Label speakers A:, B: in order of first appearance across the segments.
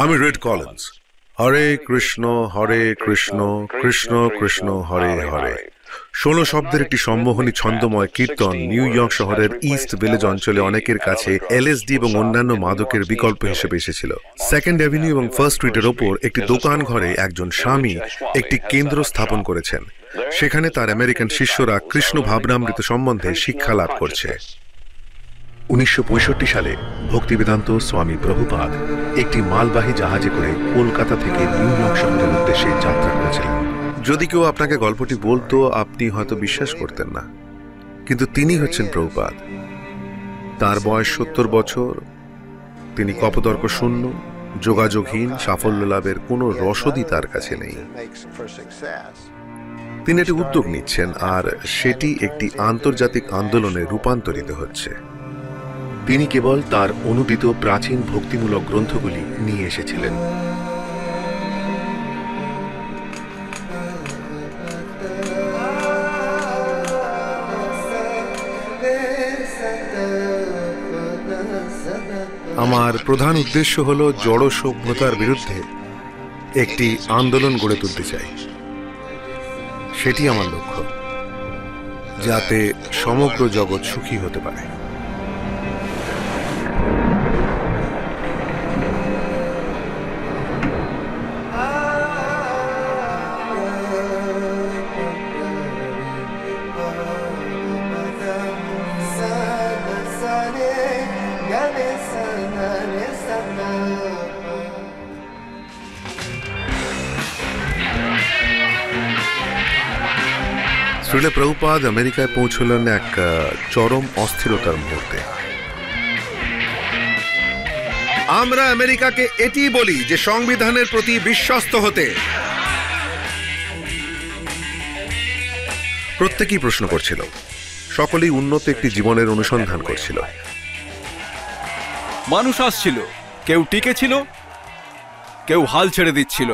A: আমি red Collins. হরে কৃষ্ণ কৃষ্ণ কৃষ্ণ হরে হরে 16 শব্দের একটি সম্মোহনী ছন্দময় কীর্তন নিউ ইয়র্ক শহরের ইস্ট ভিলেজ অঞ্চলে অনেকের কাছে এলএসডি এবং অন্যান্য মাদকের বিকল্প হিসেবে এসেছিল। সেকেন্ড অ্যাভিনিউ এবং ফার্স্ট স্ট্রিটের ওপর একটি দোকান ঘরে একজন স্বামী একটি কেন্দ্র স্থাপন করেছেন। সেখানে তার আমেরিকান শিষ্যরা কৃষ্ণ ভাবনামৃত সম্বন্ধে শিক্ষা লাভ করছে। 1965 সালে ভক্তিবেদান্ত স্বামী প্রভুপাদ একটি মালবাহী জাহাজে করে কলকাতা থেকে নিউ ইয়র্ক শহরের উদ্দেশ্যে যাত্রা করেছিলেন। যদি কেউ আপনাকে গল্পটি বলতো আপনি হয়তো বিশ্বাস করতেন না, কিন্তু তিনি হচ্ছেন প্রভুপাদ। তার বয়স 70 বছর। তিনি কপতর্ক শূন্য, যোগাযোগহীন, সাফল্য লাভের কোনো রসদই তার কাছে নেই। তিনি একটি উদ্যোগ নিচ্ছেন, আর সেটি একটি আন্তর্জাতিক আন্দোলনে রূপান্তরিত হচ্ছে। তিনি কেবল তার অনুদিত প্রাচীন ভক্তিমূলক গ্রন্থগুলি নিয়ে এসেছিলেন। আমার প্রধান উদ্দেশ্য হল জড় সভ্যতার বিরুদ্ধে একটি আন্দোলন গড়ে তুলতে চাই। সেটি আমার লক্ষ্য, যাতে সমগ্র জগৎ সুখী হতে পারে। শ্রীল প্রভুপাদ আমেরিকায় পৌঁছলেন এক চরম অস্থিরতার মুহূর্তে। আমরা আমেরিকাকে এটি বলি যে সংবিধানের প্রতি বিশ্বস্ত হতে। প্রত্যেকেই প্রশ্ন করছিল, সকলেই উন্নত একটি জীবনের অনুসন্ধান করছিল।
B: মানুষ আসছিল, কেউ টিকে ছিল, কেউ হাল ছেড়ে দিচ্ছিল।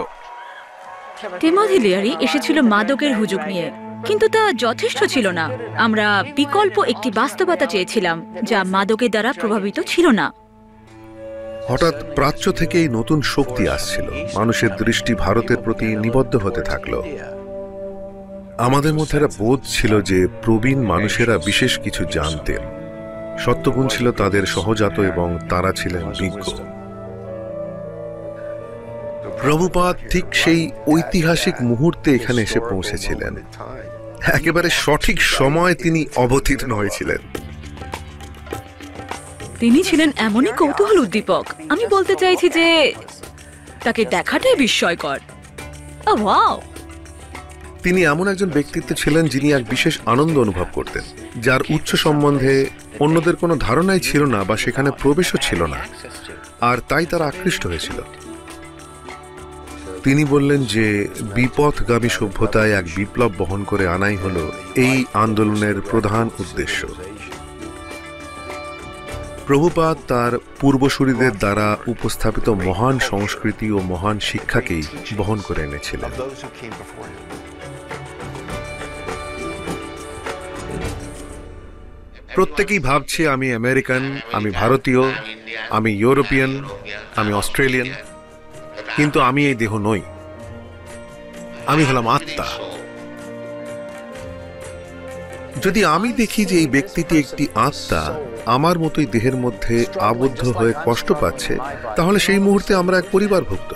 C: টিমোথি লিয়ারি এসেছিল মাদকের হুজুগ নিয়ে, কিন্তু তা যথেষ্ট ছিল না। আমরা বিকল্প একটি বাস্তবতা চেয়েছিলাম যা মাদকের দ্বারা প্রভাবিত ছিল না।
A: হঠাৎ প্রাচ্য থেকেই নতুন শক্তি আসছিল। মানুষের দৃষ্টি ভারতের প্রতি নিবদ্ধ হতে থাকল। আমাদের মধ্যে একটা বোধ ছিল যে প্রবীণ মানুষেরা বিশেষ কিছু জানতেন। সত্যগুণ ছিল তাদের সহজাত এবং তারা ছিলেন বিজ্ঞ। প্রভুপাদ ঠিক সেই ঐতিহাসিক মুহূর্তে এখানে এসে পৌঁছেছিলেন। একেবারে সঠিক সময় তিনি অবতীর্ণ হয়েছিলেন।
C: তিনি ছিলেন এমনই কৌতূহল উদ্দীপক। আমি বলতে চাইছি যে তাকে দেখাটাই বিস্ময়কর। ওয়াও!
A: তিনি এমন একজন ব্যক্তিত্ব ছিলেন যিনি এক বিশেষ আনন্দ অনুভব করতেন, যার উচ্চ সম্বন্ধে অন্যদের কোনো ধারণাই ছিল না বা সেখানে প্রবেশও ছিল না, আর তাই তারা আকৃষ্ট হয়েছিল। তিনি বললেন যে বিপথগামী সভ্যতায় এক বিপ্লব বহন করে আনাই হল এই আন্দোলনের প্রধান উদ্দেশ্য। প্রভুপাদ তার পূর্বসূরীদের দ্বারা উপস্থাপিত মহান সংস্কৃতি ও মহান শিক্ষাকেই বহন করে এনেছিলেন। প্রত্যেকেই ভাবছে আমি আমেরিকান, আমি ভারতীয়, আমি ইউরোপিয়ান, আমি অস্ট্রেলিয়ান, কিন্তু আমি এই দেহ নই। আমি হলাম আত্মা। যদি আমি দেখি যে এই ব্যক্তিটি একটি আত্মা আমার মতোই দেহের মধ্যে আবদ্ধ হয়ে কষ্ট পাচ্ছে, তাহলে সেই মুহূর্তে আমরা এক পরিবারভুক্ত।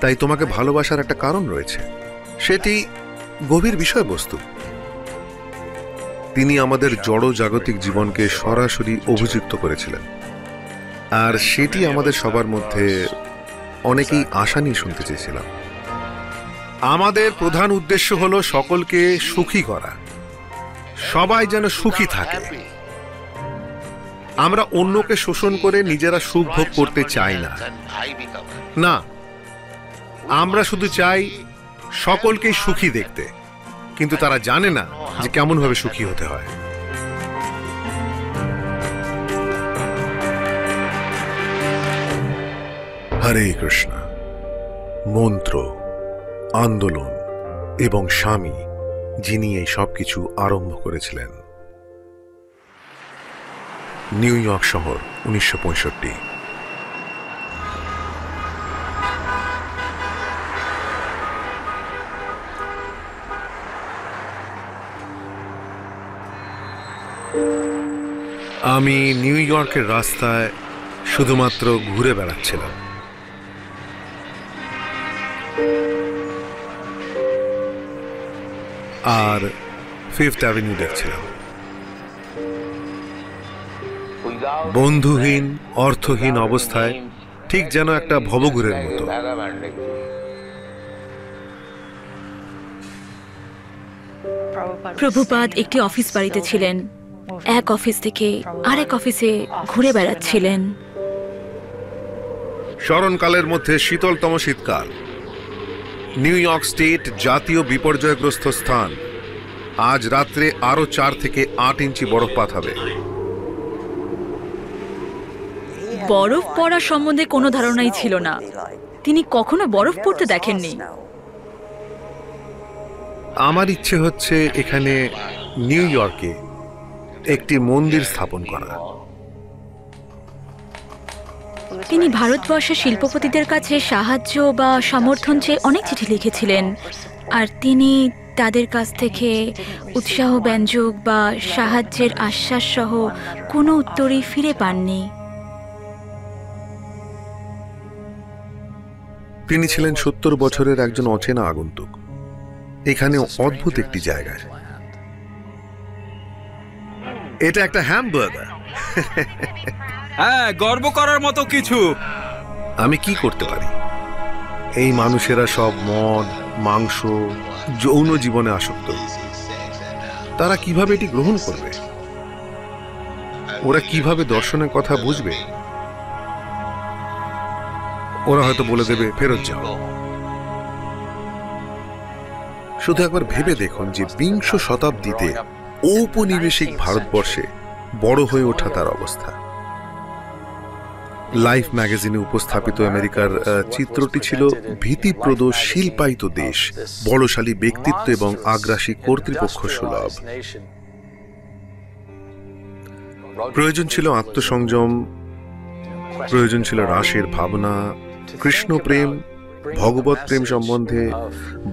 A: তাই তোমাকে ভালোবাসার একটা কারণ রয়েছে, সেটি গভীর বিষয়বস্তু। তিনি আমাদের জড় জাগতিক জীবনকে সরাসরি অভিযুক্ত করেছিলেন, আর সেটি আমাদের সবার মধ্যে অনেকেই আশা নিয়ে শুনতে চেয়েছিলাম। আমাদের প্রধান উদ্দেশ্য হলো সকলকে সুখী করা, সবাই যেন সুখী থাকে। আমরা অন্যকে শোষণ করে নিজেরা সুখ ভোগ করতে চাই না। না, আমরা শুধু চাই সকলকেই সুখী দেখতে, কিন্তু তারা জানে না যে কেমন ভাবে সুখী হতে হয়। হরে কৃষ্ণ। মন্ত্র, আন্দোলন এবং স্বামী, যিনি এই সবকিছু আরম্ভ করেছিলেন। নিউ ইয়র্ক শহর, 1965। আমি নিউ ইয়র্কের রাস্তায় শুধুমাত্র ঘুরে বেড়াচ্ছিলাম। আর ফিফথ অ্যাভিনিউ দেখছিলাম। বন্ধুহীন, অর্থহীন অবস্থায়, ঠিক যেন একটা ভবঘুরের মতো।
C: প্রভুপাদ একটি অফিস বাড়িতে ছিলেন, এক অফিস থেকে আরেক অফিসে ঘুরে বেড়াচ্ছিলেন।
A: স্মরণকালের মধ্যে শীতলতম শীতকাল, নিউ ইয়র্ক স্টেট জাতীয় বিপর্যয়গ্রস্ত স্থান। আজ রাত্রে আরো 4 থেকে 8 ইঞ্চি বরফপাত হবে।
C: বরফ পড়া সম্বন্ধে কোনো ধারণাই ছিল না। তিনি কখনো বরফ পড়তে দেখেননি।
A: আমার ইচ্ছে হচ্ছে এখানে নিউ ইয়র্কে একটি মন্দির স্থাপন করা।
C: তিনি ভারতবর্ষের শিল্পপতিদের কাছে সাহায্য বা সমর্থন চেয়ে অনেক চিঠি লিখেছিলেন, আর তিনি তাদের কাছ থেকে উৎসাহব্যঞ্জক বা সাহায্যের আশ্বাস সহ কোনো উত্তরই ফিরে পাননি।
A: তিনি ছিলেন 70 বছরের একজন অচেনা আগন্তুক এখানে অদ্ভুত একটি জায়গায়। এটা একটা হ্যামবার্গার।
B: হ্যাঁ, গর্ব করার মতো কিছু।
A: আমি কি করতে পারি? এই মানুষেরা সব মদ, মাংস, যৌন জীবনে আসক্ত। তারা কিভাবে এটি গ্রহণ করবে? ওরা কিভাবে দর্শনের কথা বুঝবে? ওরা হয়তো বলে দেবে ফেরত যাও। শুধু একবার ভেবে দেখুন যে বিংশ শতাব্দীতে ঔপনিবেশিক ভারতবর্ষে বড় হয়ে ওঠা তার অবস্থা। লাইফ ম্যাগাজিনে উপস্থাপিত আমেরিকার চিত্রটি ছিল ভীতিপ্রদ শিল্পায়িত দেশ, বলশালী ব্যক্তিত্ব এবং আগ্রাসী কর্তৃপক্ষ সুলভ। প্রয়োজন ছিল আত্মসংযম, প্রয়োজন ছিল রাসের ভাবনা, কৃষ্ণ প্রেম, ভগবত প্রেম সম্বন্ধে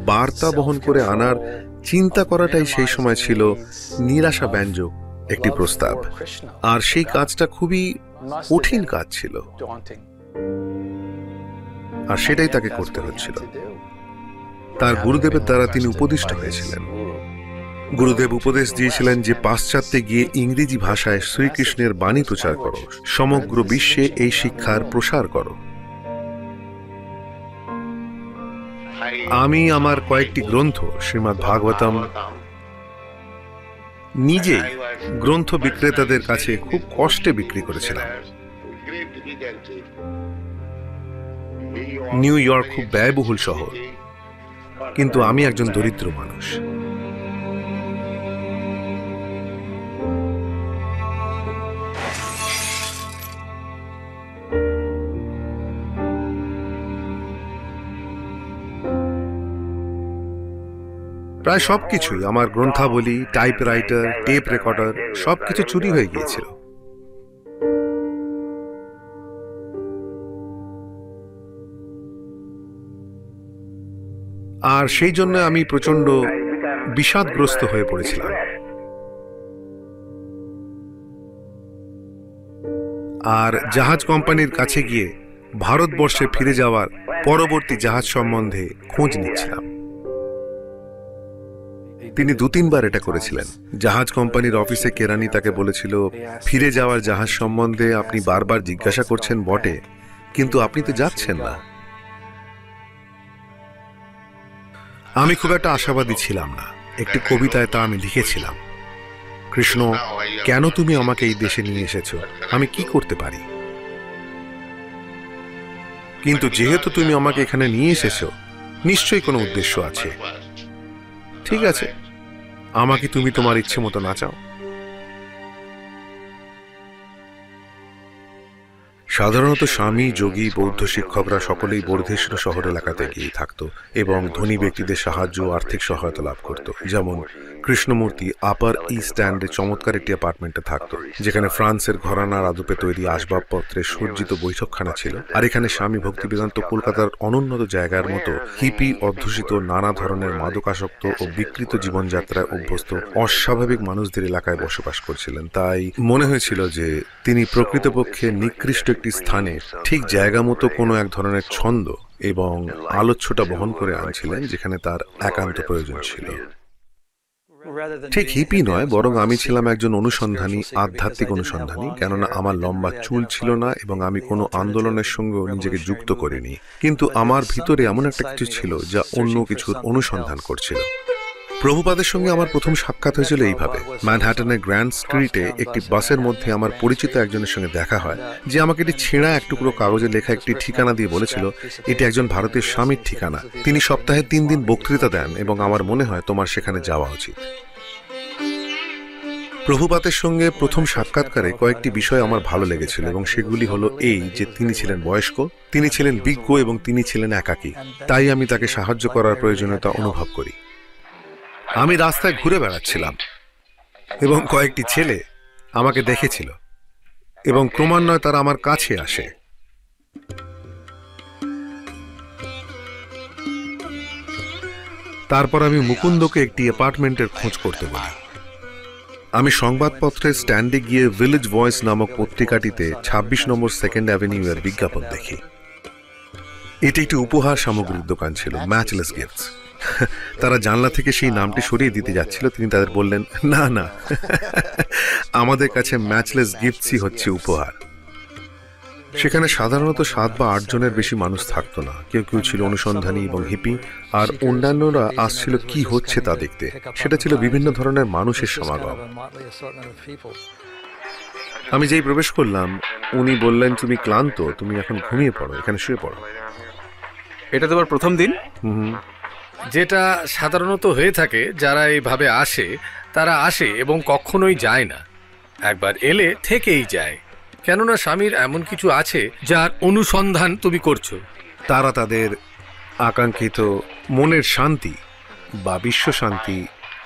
A: বার্তা বহন করে আনার চিন্তা করাটাই সেই সময় ছিল নিরাশা ব্যঞ্জক একটি প্রস্তাব। আর সেই কাজটা খুবই কঠিন কাজ ছিল, আর সেটাই তাকে করতে হচ্ছিল। তার গুরুদেবের দ্বারা তিনি উপদিষ্ট হয়েছিলেন। গুরুদেব উপদেশ দিয়েছিলেন যে পাশ্চাত্যে গিয়ে ইংরেজি ভাষায় শ্রীকৃষ্ণের বাণী প্রচার করো, সমগ্র বিশ্বে এই শিক্ষার প্রসার করো। আমি আমার কয়েকটি গ্রন্থ, শ্রীমদ্ ভাগবতম, নিজেই গ্রন্থ বিক্রেতাদের কাছে খুব কষ্টে বিক্রি করেছিলাম। নিউ ইয়র্ক খুব ব্যয়বহুল শহর, কিন্তু আমি একজন দরিদ্র মানুষ। প্রায় সবকিছুই, আমার গ্রন্থাবলী, টাইপরাইটার, টেপ রেকর্ডার, সবকিছু চুরি হয়ে গিয়েছিল। আর সেই জন্য আমি প্রচন্ড বিষাদগ্রস্ত হয়ে পড়েছিলাম। আর জাহাজ কোম্পানির কাছে গিয়ে ভারতবর্ষে ফিরে যাওয়ার পরবর্তী জাহাজ সম্বন্ধে খোঁজ নিচ্ছিলাম। তিনি 2-3 বার এটা করেছিলেন। জাহাজ কোম্পানির অফিসে কেরানি তাকে বলেছিল, ফিরে যাওয়ার জাহাজ সম্বন্ধে আপনি বারবার জিজ্ঞাসা করছেন বটে, কিন্তু আপনি তো যাচ্ছেন না। আমি খুব একটা আশাবাদী ছিলাম না। একটি কবিতায় তা আমি লিখেছিলাম, কৃষ্ণ, কেন তুমি আমাকে এই দেশে নিয়ে এসেছো? আমি কি করতে পারি? কিন্তু যেহেতু তুমি আমাকে এখানে নিয়ে এসেছো, নিশ্চয়ই কোনো উদ্দেশ্য আছে। ঠিক আছে, আমাকে তুমি তোমার ইচ্ছে মতো নাচাও। সাধারণত স্বামী, যোগী, বৌদ্ধ শিক্ষকরা সকলেই বর্ধেশ্বর শহর এলাকাতে গিয়ে থাকত এবং ধনী ব্যক্তিদের সাহায্য ও আর্থিক সহায়তা লাভ করত। যেমন কৃষ্ণমূর্তি আপার ইস্ট স্ট্যান্ডে চমৎকার একটি অ্যাপার্টমেন্টে থাকত, যেখানে ফ্রান্সের ঘরানার আদপে তৈরি আসবাবপত্রে সজ্জিত বৈঠকখানা ছিল। আর এখানে স্বামী ভক্তিবেদান্ত কলকাতার অনুন্নত জায়গার মতো হিপি অধ্যুষিত নানা ধরনের মাদকাসক্ত ও বিকৃত জীবনযাত্রায় অভ্যস্ত অস্বাভাবিক মানুষদের এলাকায় বসবাস করছিলেন। তাই মনে হয়েছিল যে তিনি প্রকৃতপক্ষে নিকৃষ্ট একটি স্থানে ঠিক জায়গা মতো কোনো এক ধরনের ছন্দ এবং আলোচ্যটা বহন করে আনছিলেন, যেখানে তার একান্ত প্রয়োজন ছিল। ঠিক হিপি নয়, বরং আমি ছিলাম একজন অনুসন্ধানী, আধ্যাত্মিক অনুসন্ধানী, কেননা আমার লম্বা চুল ছিল না এবং আমি কোনো আন্দোলনের সঙ্গে নিজেকে যুক্ত করিনি। কিন্তু আমার ভিতরে এমন একটা কিছু ছিল যা অন্য কিছুর অনুসন্ধান করছিল। প্রভুপাদের সঙ্গে আমার প্রথম সাক্ষাৎ হয়েছিল এইভাবে। ম্যানহাটনের গ্র্যান্ড স্ট্রিটে একটি বাসের মধ্যে আমার পরিচিত একজনের সঙ্গে দেখা হয়, যে আমাকে একটি ছেঁড়া এক টুকরো কাগজে লেখা একটি ঠিকানা দিয়ে বলেছিল এটি একজন ভারতীয় স্বামীর ঠিকানা। তিনি সপ্তাহে 3 দিন বক্তৃতা দেন এবং আমার মনে হয় তোমার সেখানে যাওয়া উচিত। প্রভুপাদের সঙ্গে প্রথম সাক্ষাৎকারে কয়েকটি বিষয় আমার ভালো লেগেছিল এবং সেগুলি হলো এই যে তিনি ছিলেন বয়স্ক, তিনি ছিলেন বিজ্ঞ এবং তিনি ছিলেন একাকী। তাই আমি তাকে সাহায্য করার প্রয়োজনীয়তা অনুভব করি। আমি রাস্তায় ঘুরে বেড়াচ্ছিলাম এবং কয়েকটি ছেলে আমাকে দেখেছিল এবং ক্রমান্বয়ে তারা আমার কাছে আসে। তারপর আমি মুকুন্দকে একটি অ্যাপার্টমেন্টের খোঁজ করতে বলি। আমি সংবাদপত্রের স্ট্যান্ডে গিয়ে ভিলেজ ভয়েস নামক পত্রিকাটিতে 26 নম্বর 2nd অ্যাভিনিউ এর বিজ্ঞাপন দেখি। এটি একটি উপহার সামগ্রীর দোকান ছিল, ম্যাচলেস গিফটস। তারা জানলা থেকে সেই নামটি সরিয়ে দিতে যাচ্ছিল। তিনি তাদের বললেন, না না, আমাদের কাছে ম্যাচলেস গিফটসই হচ্ছে উপহার। সেখানে সাধারণত 7 বা 8 জনের বেশি মানুষ থাকতো না। কেউ কেউ ছিল অনুসন্ধানী এবং হিপি, আর অন্যান্যরা আসছিল কি হচ্ছে তা দেখতে। সেটা ছিল বিভিন্ন ধরনের মানুষের সমাগম। আমি যেই প্রবেশ করলাম, উনি বললেন, তুমি ক্লান্ত, তুমি এখন ঘুমিয়ে পড়ো, এখানে শুয়ে পড়ো।
B: এটা তোমার প্রথম দিন?
D: যেটা সাধারণত হয়ে থাকে, যারা এইভাবে আসে তারা আসে এবং কখনোই যায় না। একবার এলে থেকেই যায়, কেননা স্বামীর এমন কিছু আছে যার অনুসন্ধান তুমি করছো।
A: তারা তাদের আকাঙ্ক্ষিত মনের শান্তি বা বিশ্ব শান্তি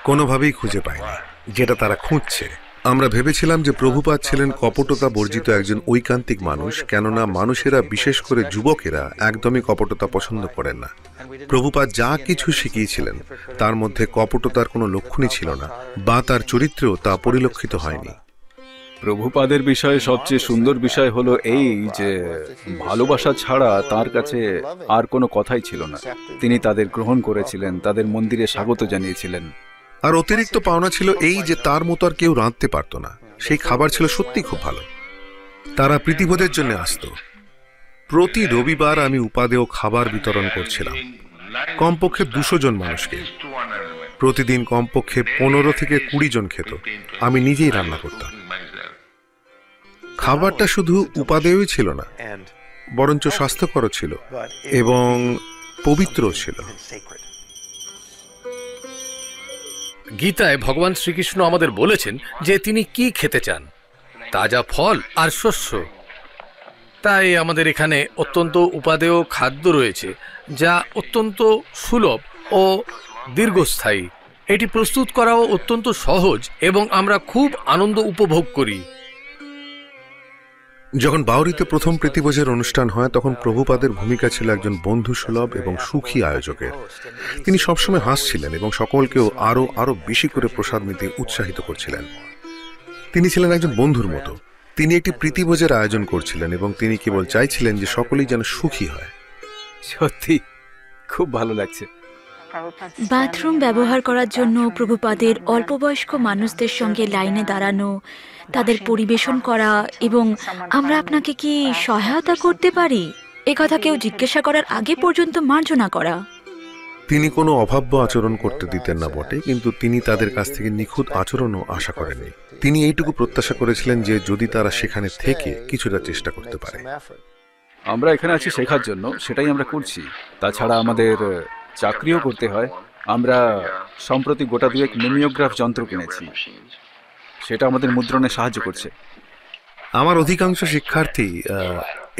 A: কোনোভাবেই খুঁজে পায়নি, যেটা তারা খুঁজছে। আমরা ভেবেছিলাম যে প্রভুপাদ ছিলেন কপটতা বর্জিত একজন ঐকান্তিক মানুষ, কেননা মানুষেরা, বিশেষ করে যুবকেরা, একদমই কপটতা পছন্দ করেন না। প্রভুপাদ যা কিছু শিখিয়েছিলেন তার মধ্যে কপটতার কোনো লক্ষণই ছিল না, বা তার চরিত্রেও তা পরিলক্ষিত হয়নি।
B: প্রভুপাদের বিষয়ে সবচেয়ে সুন্দর বিষয় হলো এই যে ভালোবাসা ছাড়া তার কাছে আর কোনো কথাই ছিল না। তিনি তাদের গ্রহণ করেছিলেন, তাদের মন্দিরে স্বাগত জানিয়েছিলেন।
A: আর অতিরিক্ত পাওনা ছিল এই যে তার মতো আর কেউ রাঁধতে পারত না। সেই খাবার ছিল সত্যি খুব ভালো। তারা প্রীতিবোধের জন্য আসতো। প্রতি রবিবার আমি উপাদেয় খাবার বিতরণ করছিলাম কমপক্ষে 200 জন মানুষকে। প্রতিদিন কমপক্ষে 15 থেকে 20 জন খেত। আমি নিজেই রান্না করতাম। খাবারটা শুধু উপাদেয়ই ছিল না, বরঞ্চ স্বাস্থ্যকর ছিল এবং পবিত্র ছিল।
D: গীতায় ভগবান শ্রীকৃষ্ণ আমাদের বলেছেন যে তিনি কি খেতে চান, তাজা ফল আর শস্য। তাই আমাদের এখানে অত্যন্ত উপাদেয় খাদ্য রয়েছে, যা অত্যন্ত সুলভ ও দীর্ঘস্থায়ী। এটি প্রস্তুত করাও অত্যন্ত সহজ এবং আমরা খুব আনন্দ উপভোগ করি।
A: যখন বাউরিতে প্রথম প্রীতিভোজের অনুষ্ঠান হয়, তখন প্রভুপাদের ভূমিকা ছিল একজন বন্ধুসুলভ এবং সুখী আয়োজকের। তিনি সবসময় হাসছিলেন এবং সকলকেও আরো আরো বেশি করে প্রসাদ নিতে উৎসাহিত করছিলেন। তিনি ছিলেন একজন বন্ধুর মতো। তিনি একটি প্রীতিভোজের আয়োজন করছিলেন এবং তিনি কেবল চাইছিলেন যে সকলেই যেন সুখী হয়।
B: সত্যি খুব ভালো লাগছে।
C: বাথরুম ব্যবহার করার জন্য প্রভুপাদের অল্পবয়স্ক মানুষদের সঙ্গে লাইনে দাঁড়ানো, তাদের পরিবেশন করা এবং আমরা আপনাকে কি সহায়তা করতে পারি একথা কেউ জিজ্ঞাসা করার আগে পর্যন্ত মার্জনা করা।
A: তিনি কোনো অভাব্য আচরণ করতে দিতেন না বটে, কিন্তু তিনি তাদের কাছ থেকে নিখুঁত আচরণও আশা করেননি। তিনি এইটুকু প্রত্যাশা করেছিলেন যে যদি তারা সেখানে থেকে কিছুটা চেষ্টা করতে পারে।
B: আমরা এখানে আছি শেখার জন্য, সেটাই আমরা করছি। তাছাড়া আমাদের চাকরিও করতে হয়। আমরা সম্প্রতি গোটা 2 মিমিওগ্রাফ যন্ত্র কিনেছি, সেটা আমাদের মুদ্রণে সাহায্য করছে।
A: আমার অধিকাংশ শিক্ষার্থী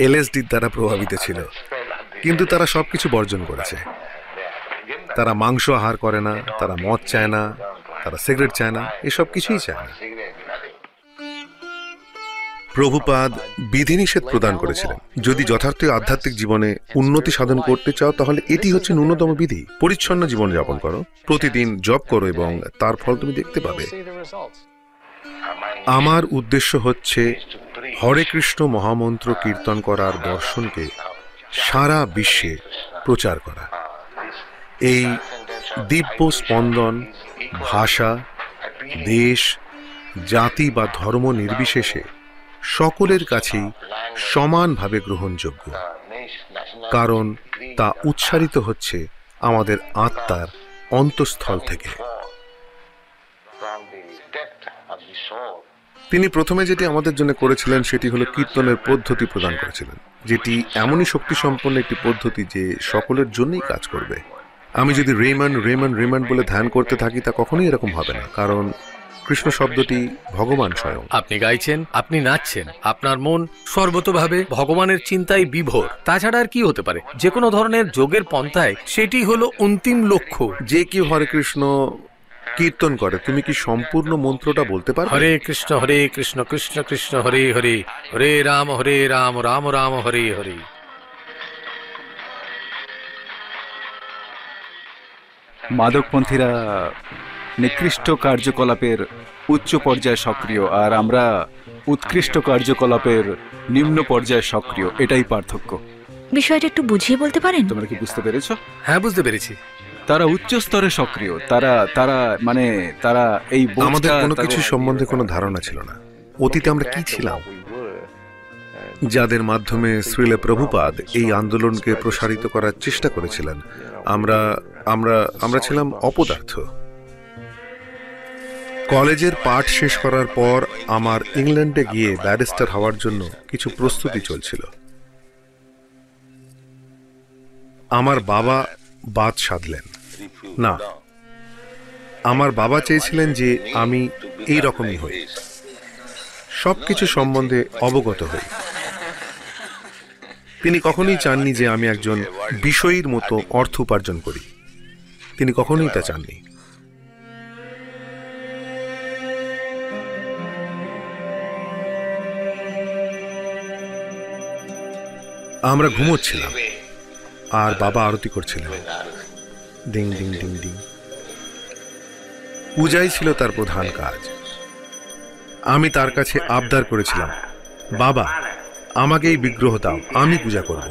A: এলএসডির দ্বারা প্রভাবিত ছিল, কিন্তু তারা সবকিছু বর্জন করেছে। তারা মাংস আহার করে না, তারা মদ চায় না, তারা সিগারেট চায় না, এসব কিছুই চায় না। প্রভুপাদ বিধিনিষেধ প্রদান করেছিলেন, যদি যথার্থ আধ্যাত্মিক জীবনে উন্নতি সাধন করতে চাও তাহলে এটি হচ্ছে ন্যূনতম বিধি। পরিচ্ছন্ন জীবন যাপন করো, প্রতিদিন জপ করো এবং তার ফল তুমি দেখতে পাবে। আমার উদ্দেশ্য হচ্ছে হরে কৃষ্ণ মহামন্ত্র কীর্তন করার দর্শনকে সারা বিশ্বে প্রচার করা। এই দিব্য স্পন্দন ভাষা, দেশ, জাতি বা ধর্ম নির্বিশেষে সকলের কাছেই সমানভাবে গ্রহণযোগ্য, কারণ তা উচ্চারিত হচ্ছে আমাদের আত্মার অন্তঃস্থল থেকে। তিনি প্রথমে যেটি আমাদের জন্য করেছিলেন সেটি হলো কীর্তনের পদ্ধতি প্রদান করেছিলেন, যেটি এমনই শক্তিসম্পন্ন একটি পদ্ধতি যে সকলের জন্যই কাজ করবে। আমি যদি রেমান রেমান রেমান বলে ধ্যান করতে থাকি তা কখনোই এরকম হবে না, কারণ কৃষ্ণ শব্দটি ভগবান স্বয়ং।
D: আপনি গাইছেন, আপনি নাচছেন, আপনার মন সর্বতভাবে ভগবানের চিন্তায় বিভোর। তাছাড়া আর কি হতে পারে? যে কোনো ধরনের যোগের পন্থায় সেটি হলো অন্তিম লক্ষ্য।
A: যে কেউ হরে কৃষ্ণ কীর্তন করে, তুমি কি সম্পূর্ণ মন্ত্রটা বলতে পারো?
D: হরে কৃষ্ণ কৃষ্ণ কৃষ্ণ হরে হরে, হরে রাম রাম রাম হরে হরে।
B: মাদকপন্থীরা নিকৃষ্ট কার্যকলাপের উচ্চ পর্যায়ে সক্রিয়, আর আমরা উৎকৃষ্ট কার্যকলাপের নিম্ন পর্যায়ে সক্রিয়। এটাই পার্থক্য।
C: বিষয়টা একটু বুঝিয়ে বলতে পারেন?
B: তোমরা কি বুঝতে পেরেছো?
D: হ্যাঁ, বুঝতে পেরেছি।
B: তারা উচ্চ স্তরে সক্রিয়, তারা এই
A: আমাদের কোনো কিছু সম্বন্ধে কোনো ধারণা ছিল না। অতীতে আমরা কি ছিলাম, যাদের মাধ্যমে শ্রীল প্রভুপাদ এই আন্দোলনকে প্রসারিত করার চেষ্টা করেছিলেন। আমরা আমরা আমরা ছিলাম অপদার্থ। কলেজের পাঠ শেষ করার পর আমার ইংল্যান্ডে গিয়ে ব্যারিস্টার হওয়ার জন্য কিছু প্রস্তুতি চলছিল। আমার বাবা বাদ সাধলেন না। আমার বাবা চেয়েছিলেন যে আমি এই রকমই হই, সবকিছু সম্বন্ধে অবগত হই। তিনি কখনোই চাননি যে আমি একজন বিষয়ীর মতো অর্থ উপার্জন করি। তিনি কখনোই তা চাননি। আমরা ঘুমোচ্ছিলাম আর বাবা আরতি করছিলেন। Ding ding ding ding. পূজাই ছিল তার প্রধান কাজ। আমি তার কাছে আবদার করেছিলাম, বাবা আমাকে এই বিগ্রহ দাও, আমি পূজা করব।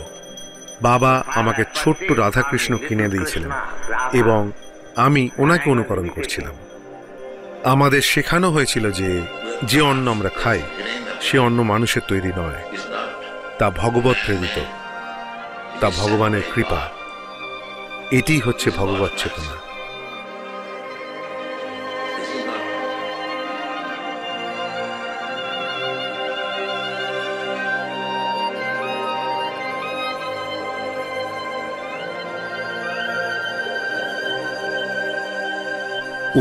A: বাবা আমাকে ছোট্ট রাধাকৃষ্ণ কিনে দিয়েছিলেন এবং আমি ওনাকে অনুকরণ করছিলাম। আমাদের শেখানো হয়েছিল যে যে অন্ন আমরা খাই সে অন্ন মানুষের তৈরি নয়, তা ভগবত প্রেরিত, তা ভগবানের কৃপা। এটি হচ্ছে ভগবত চেতনা।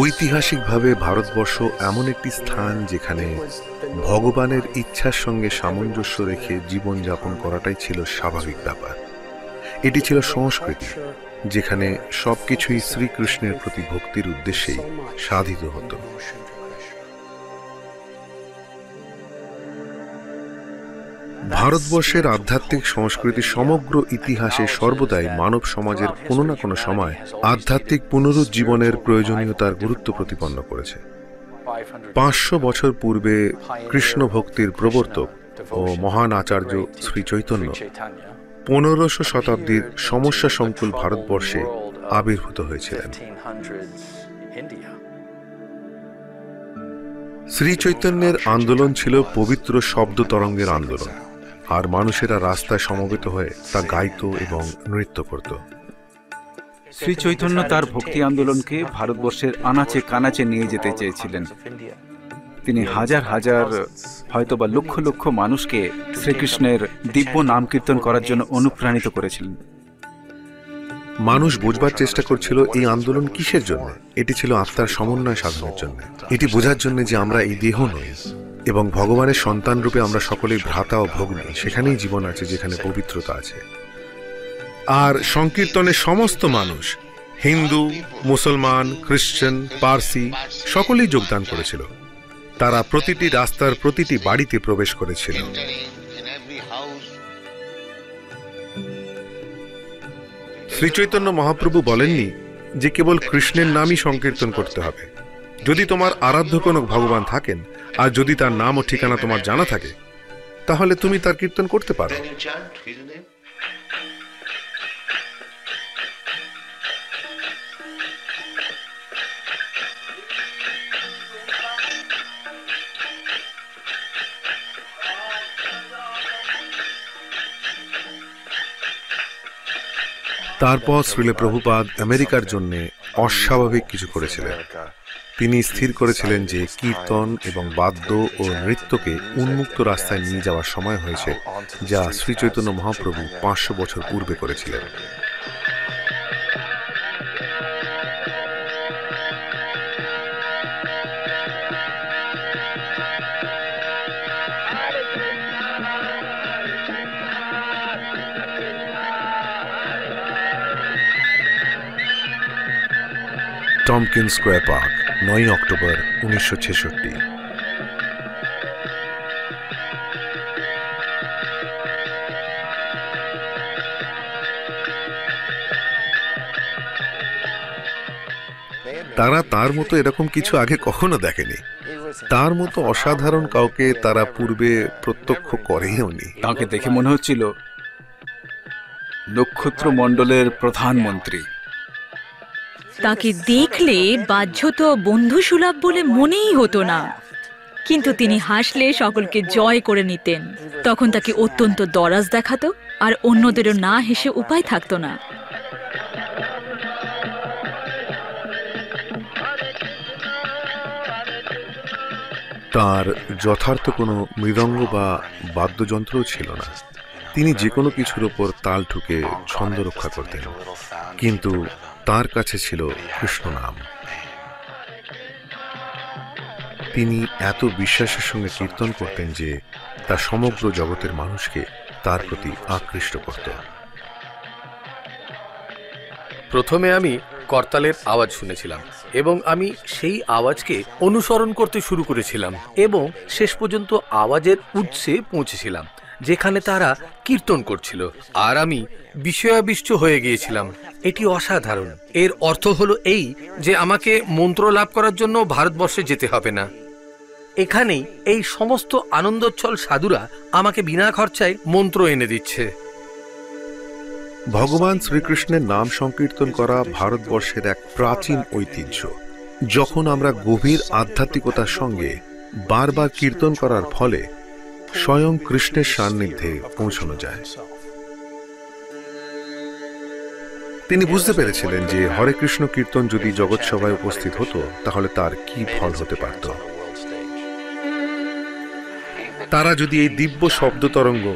A: ঐতিহাসিকভাবে ভারতবর্ষ এমন একটি স্থান যেখানে ভগবানের ইচ্ছার সঙ্গে সামঞ্জস্য রেখে জীবনযাপন করাটাই ছিল স্বাভাবিক ব্যাপার। এটি ছিল সংস্কৃতি যেখানে সবকিছুই শ্রীকৃষ্ণের প্রতি ভক্তির উদ্দেশ্যেই সাধিত হতো। ভারতবর্ষের আধ্যাত্মিক সংস্কৃতি সমগ্র ইতিহাসে সর্বদাই মানব সমাজের কোনো না কোনো সময় আধ্যাত্মিক পুনরুজ্জীবনের প্রয়োজনীয়তার গুরুত্ব প্রতিপন্ন করেছে। 500 বছর পূর্বে কৃষ্ণ ভক্তির প্রবর্তক ও মহান আচার্য শ্রী চৈতন্য 1500 শতাব্দীর সমস্যা সংকুল ভারতবর্ষে আবির্ভূত হয়েছিলেন। শ্রী চৈতন্যের আন্দোলন ছিল পবিত্র শব্দ তরঙ্গের আন্দোলন, আর মানুষেরা রাস্তায় সমবেত হয়ে তা গাইত এবং নৃত্য করত।
B: শ্রী চৈতন্য তার ভক্তি আন্দোলনকে ভারতবর্ষের আনাচে কানাচে নিয়ে যেতে চেয়েছিলেন। তিনি হাজার হাজার হয়তোবা লক্ষ লক্ষ মানুষকে শ্রীকৃষ্ণের দিব্য নাম কীর্তন করার জন্য অনুপ্রাণিত করেছিলেন।
A: মানুষ বুঝবার চেষ্টা করছিল এই আন্দোলন কিসের জন্য। এটি ছিল আত্মার সমন্বয় সাধনের জন্য। এটি বোঝার জন্য যে আমরা এই দেহ নই, এবং ভগবানের সন্তান রূপে আমরা সকলেই ভ্রাতা ও ভগ্নী, সেখানেই জীবন আছে যেখানে পবিত্রতা আছে। আর সংকীর্তনের সমস্ত মানুষ, হিন্দু, মুসলমান, খ্রিস্টান, পার্সি, সকলেই যোগদান করেছিল। তারা প্রতিটি রাস্তার প্রতিটি বাড়িতে প্রবেশ করেছিল। শ্রী চৈতন্য মহাপ্রভু বলেননি যে কেবল কৃষ্ণের নামই সংকীর্তন করতে হবে। যদি তোমার আরাধ্য কোনো ভগবান থাকেন আর যদি তার নাম ও ঠিকানা তোমার জানা থাকে, তাহলে তুমি তার কীর্তন করতে পারো। তারপর শ্রীল প্রভুপাদ আমেরিকার জন্য অস্বাভাবিক কিছু করেছিলেন। তিনি স্থির করেছিলেন যে কীর্তন এবং বাদ্য ও নৃত্যকে উন্মুক্ত রাস্তায় নিয়ে যাওয়ার সময় হয়েছে, যা শ্রী চৈতন্য মহাপ্রভু 500 বছর পূর্বে করেছিলেন। টমকিন স্কোয়ার পার্ক, 9 অক্টোবর 1966। তারা তার মতো এরকম কিছু আগে কখনো দেখেনি। তার মতো অসাধারণ কাউকে তারা পূর্বে প্রত্যক্ষ করেওনি।
B: তাকে দেখে মনে হচ্ছিল নক্ষত্র মণ্ডলের প্রধানমন্ত্রী।
C: তাকে দেখলে বাহ্যত বন্ধুসুলভ বলে মনেই হতো না, কিন্তু তিনি হাসলে সকলকে জয় করে নিতেন। তখন তাকে অত্যন্ত দরাজ দেখাতো, আর অন্যদেরও না হেসে উপায় থাকতো না।
A: তার যথার্থ কোনো মৃদঙ্গ বা বাদ্যযন্ত্রও ছিল না। তিনি যে কোনো কিছুর ওপর তাল ঠুকে ছন্দ রক্ষা করতেন, কিন্তু তার কাছে ছিল কৃষ্ণ নাম। তিনি এত বিশ্বাসের সঙ্গে কীর্তন করতেন যে তা সমগ্র জগতের মানুষকে তার প্রতি আকৃষ্ট করত।
D: প্রথমে আমি করতালের আওয়াজ শুনেছিলাম এবং আমি সেই আওয়াজকে অনুসরণ করতে শুরু করেছিলাম এবং শেষ পর্যন্ত আওয়াজের উৎসে পৌঁছেছিলাম, যেখানে তারা কীর্তন করছিল, আর আমি বিষয়াবিষ্ট হয়ে গিয়েছিলাম। এটি অসাধারণ। এর অর্থ হলো এই যে আমাকে মন্ত্র লাভ করার জন্য ভারতবর্ষে যেতে হবে না। এখানেই এই সমস্ত আনন্দোচ্ছল সাধুরা আমাকে বিনা খরচায় মন্ত্র এনে দিচ্ছে।
A: ভগবান শ্রীকৃষ্ণের নাম সংকীর্তন করা ভারতবর্ষের এক প্রাচীন ঐতিহ্য। যখন আমরা গভীর আধ্যাত্মিকতার সঙ্গে বারবার কীর্তন করার ফলে স্বয়ং কৃষ্ণের সান্নিধ্যে পৌঁছানো যায়। তিনি বুঝতে পেরেছিলেন যে হরে কৃষ্ণ কীর্তন যদি জগৎসভায় উপস্থিত হতো, তাহলে তার কি ফল হতে পারত। তারা যদি এই দিব্য শব্দ তরঙ্গ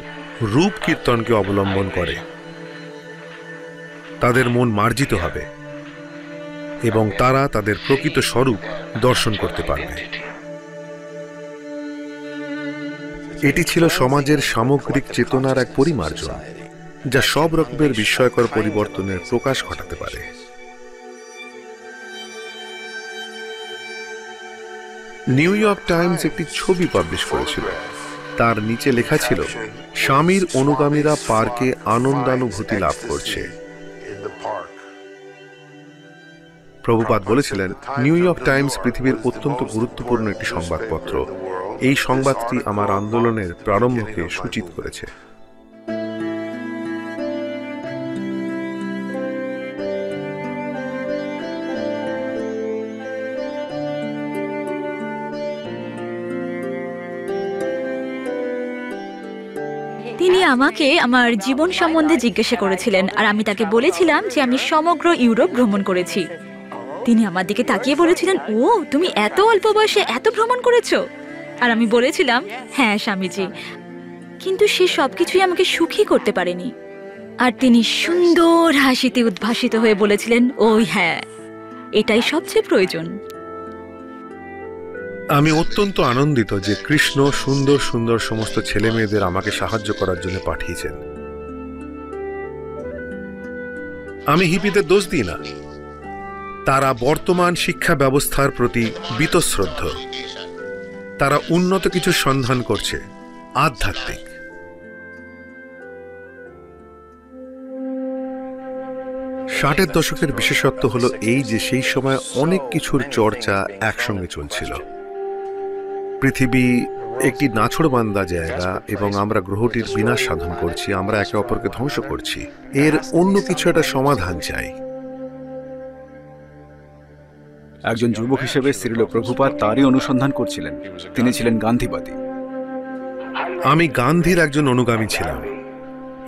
A: রূপ কীর্তনকে অবলম্বন করে, তাদের মন মার্জিত হবে এবং তারা তাদের প্রকৃত স্বরূপ দর্শন করতে পারবে। এটি ছিল সমাজের সামগ্রিক চেতনার এক পরিমার্জন, যা সব রকমের বিস্ময়কর পরিবর্তনের প্রকাশ ঘটাতে পারে। নিউ ইয়র্ক টাইমস একটি ছবি পাবলিশ করেছিল। তার নিচে লেখা ছিল, স্বামীর অনুগামীরা পার্কে আনন্দানুভূতি লাভ করছে। প্রভুপাদ বলেছিলেন, নিউ ইয়র্ক টাইমস পৃথিবীর অত্যন্ত গুরুত্বপূর্ণ একটি সংবাদপত্র। এই সংবাদটি আমার আন্দোলনের প্রারম্ভকে সূচিত করেছে।
C: তিনি আমাকে আমার জীবন সম্বন্ধে জিজ্ঞাসা করেছিলেন, আর আমি তাকে বলেছিলাম যে আমি সমগ্র ইউরোপ ভ্রমণ করেছি। তিনি আমার দিকে তাকিয়ে বলেছিলেন, ও তুমি এত অল্প বয়সে এত ভ্রমণ করেছো? আর আমি বলেছিলাম, হ্যাঁ স্বামীজি, কিন্তু সে সবকিছুই আমাকে সুখী করতে পারেনি। আর তিনি সুন্দর হাসিতে উদ্ভাসিত হয়ে বলেছিলেন, ওই হ্যাঁ, এটাই সবচেয়ে প্রয়োজন।
A: আমি অত্যন্ত আনন্দিত যে কৃষ্ণ সুন্দর সুন্দর সমস্ত ছেলে মেয়েদের আমাকে সাহায্য করার জন্য পাঠিয়েছেন। আমি হিপিদের দোষ দিই না, তারা বর্তমান শিক্ষা ব্যবস্থার প্রতি বীতশ্রদ্ধ। তারা উন্নত কিছু সন্ধান করছে, আধ্যাত্মিক। ষাটের দশকের বিশেষত্ব হলো এই যে সেই সময় অনেক কিছুর চর্চা একসঙ্গে চলছিল। পৃথিবী একটি নাছোড়বান্দা জায়গা এবং আমরা গ্রহটির বিনাশ সাধন করছি, আমরা একে অপরকে ধ্বংস করছি। এর অন্য কিছু একটা সমাধান চাই।
B: একজন যুবক হিসেবে শ্রীল প্রভুপাদ তারই অনুসন্ধান করছিলেন। তিনি ছিলেন গান্ধীবাদী।
A: আমি গান্ধীর একজন অনুগামী ছিলাম।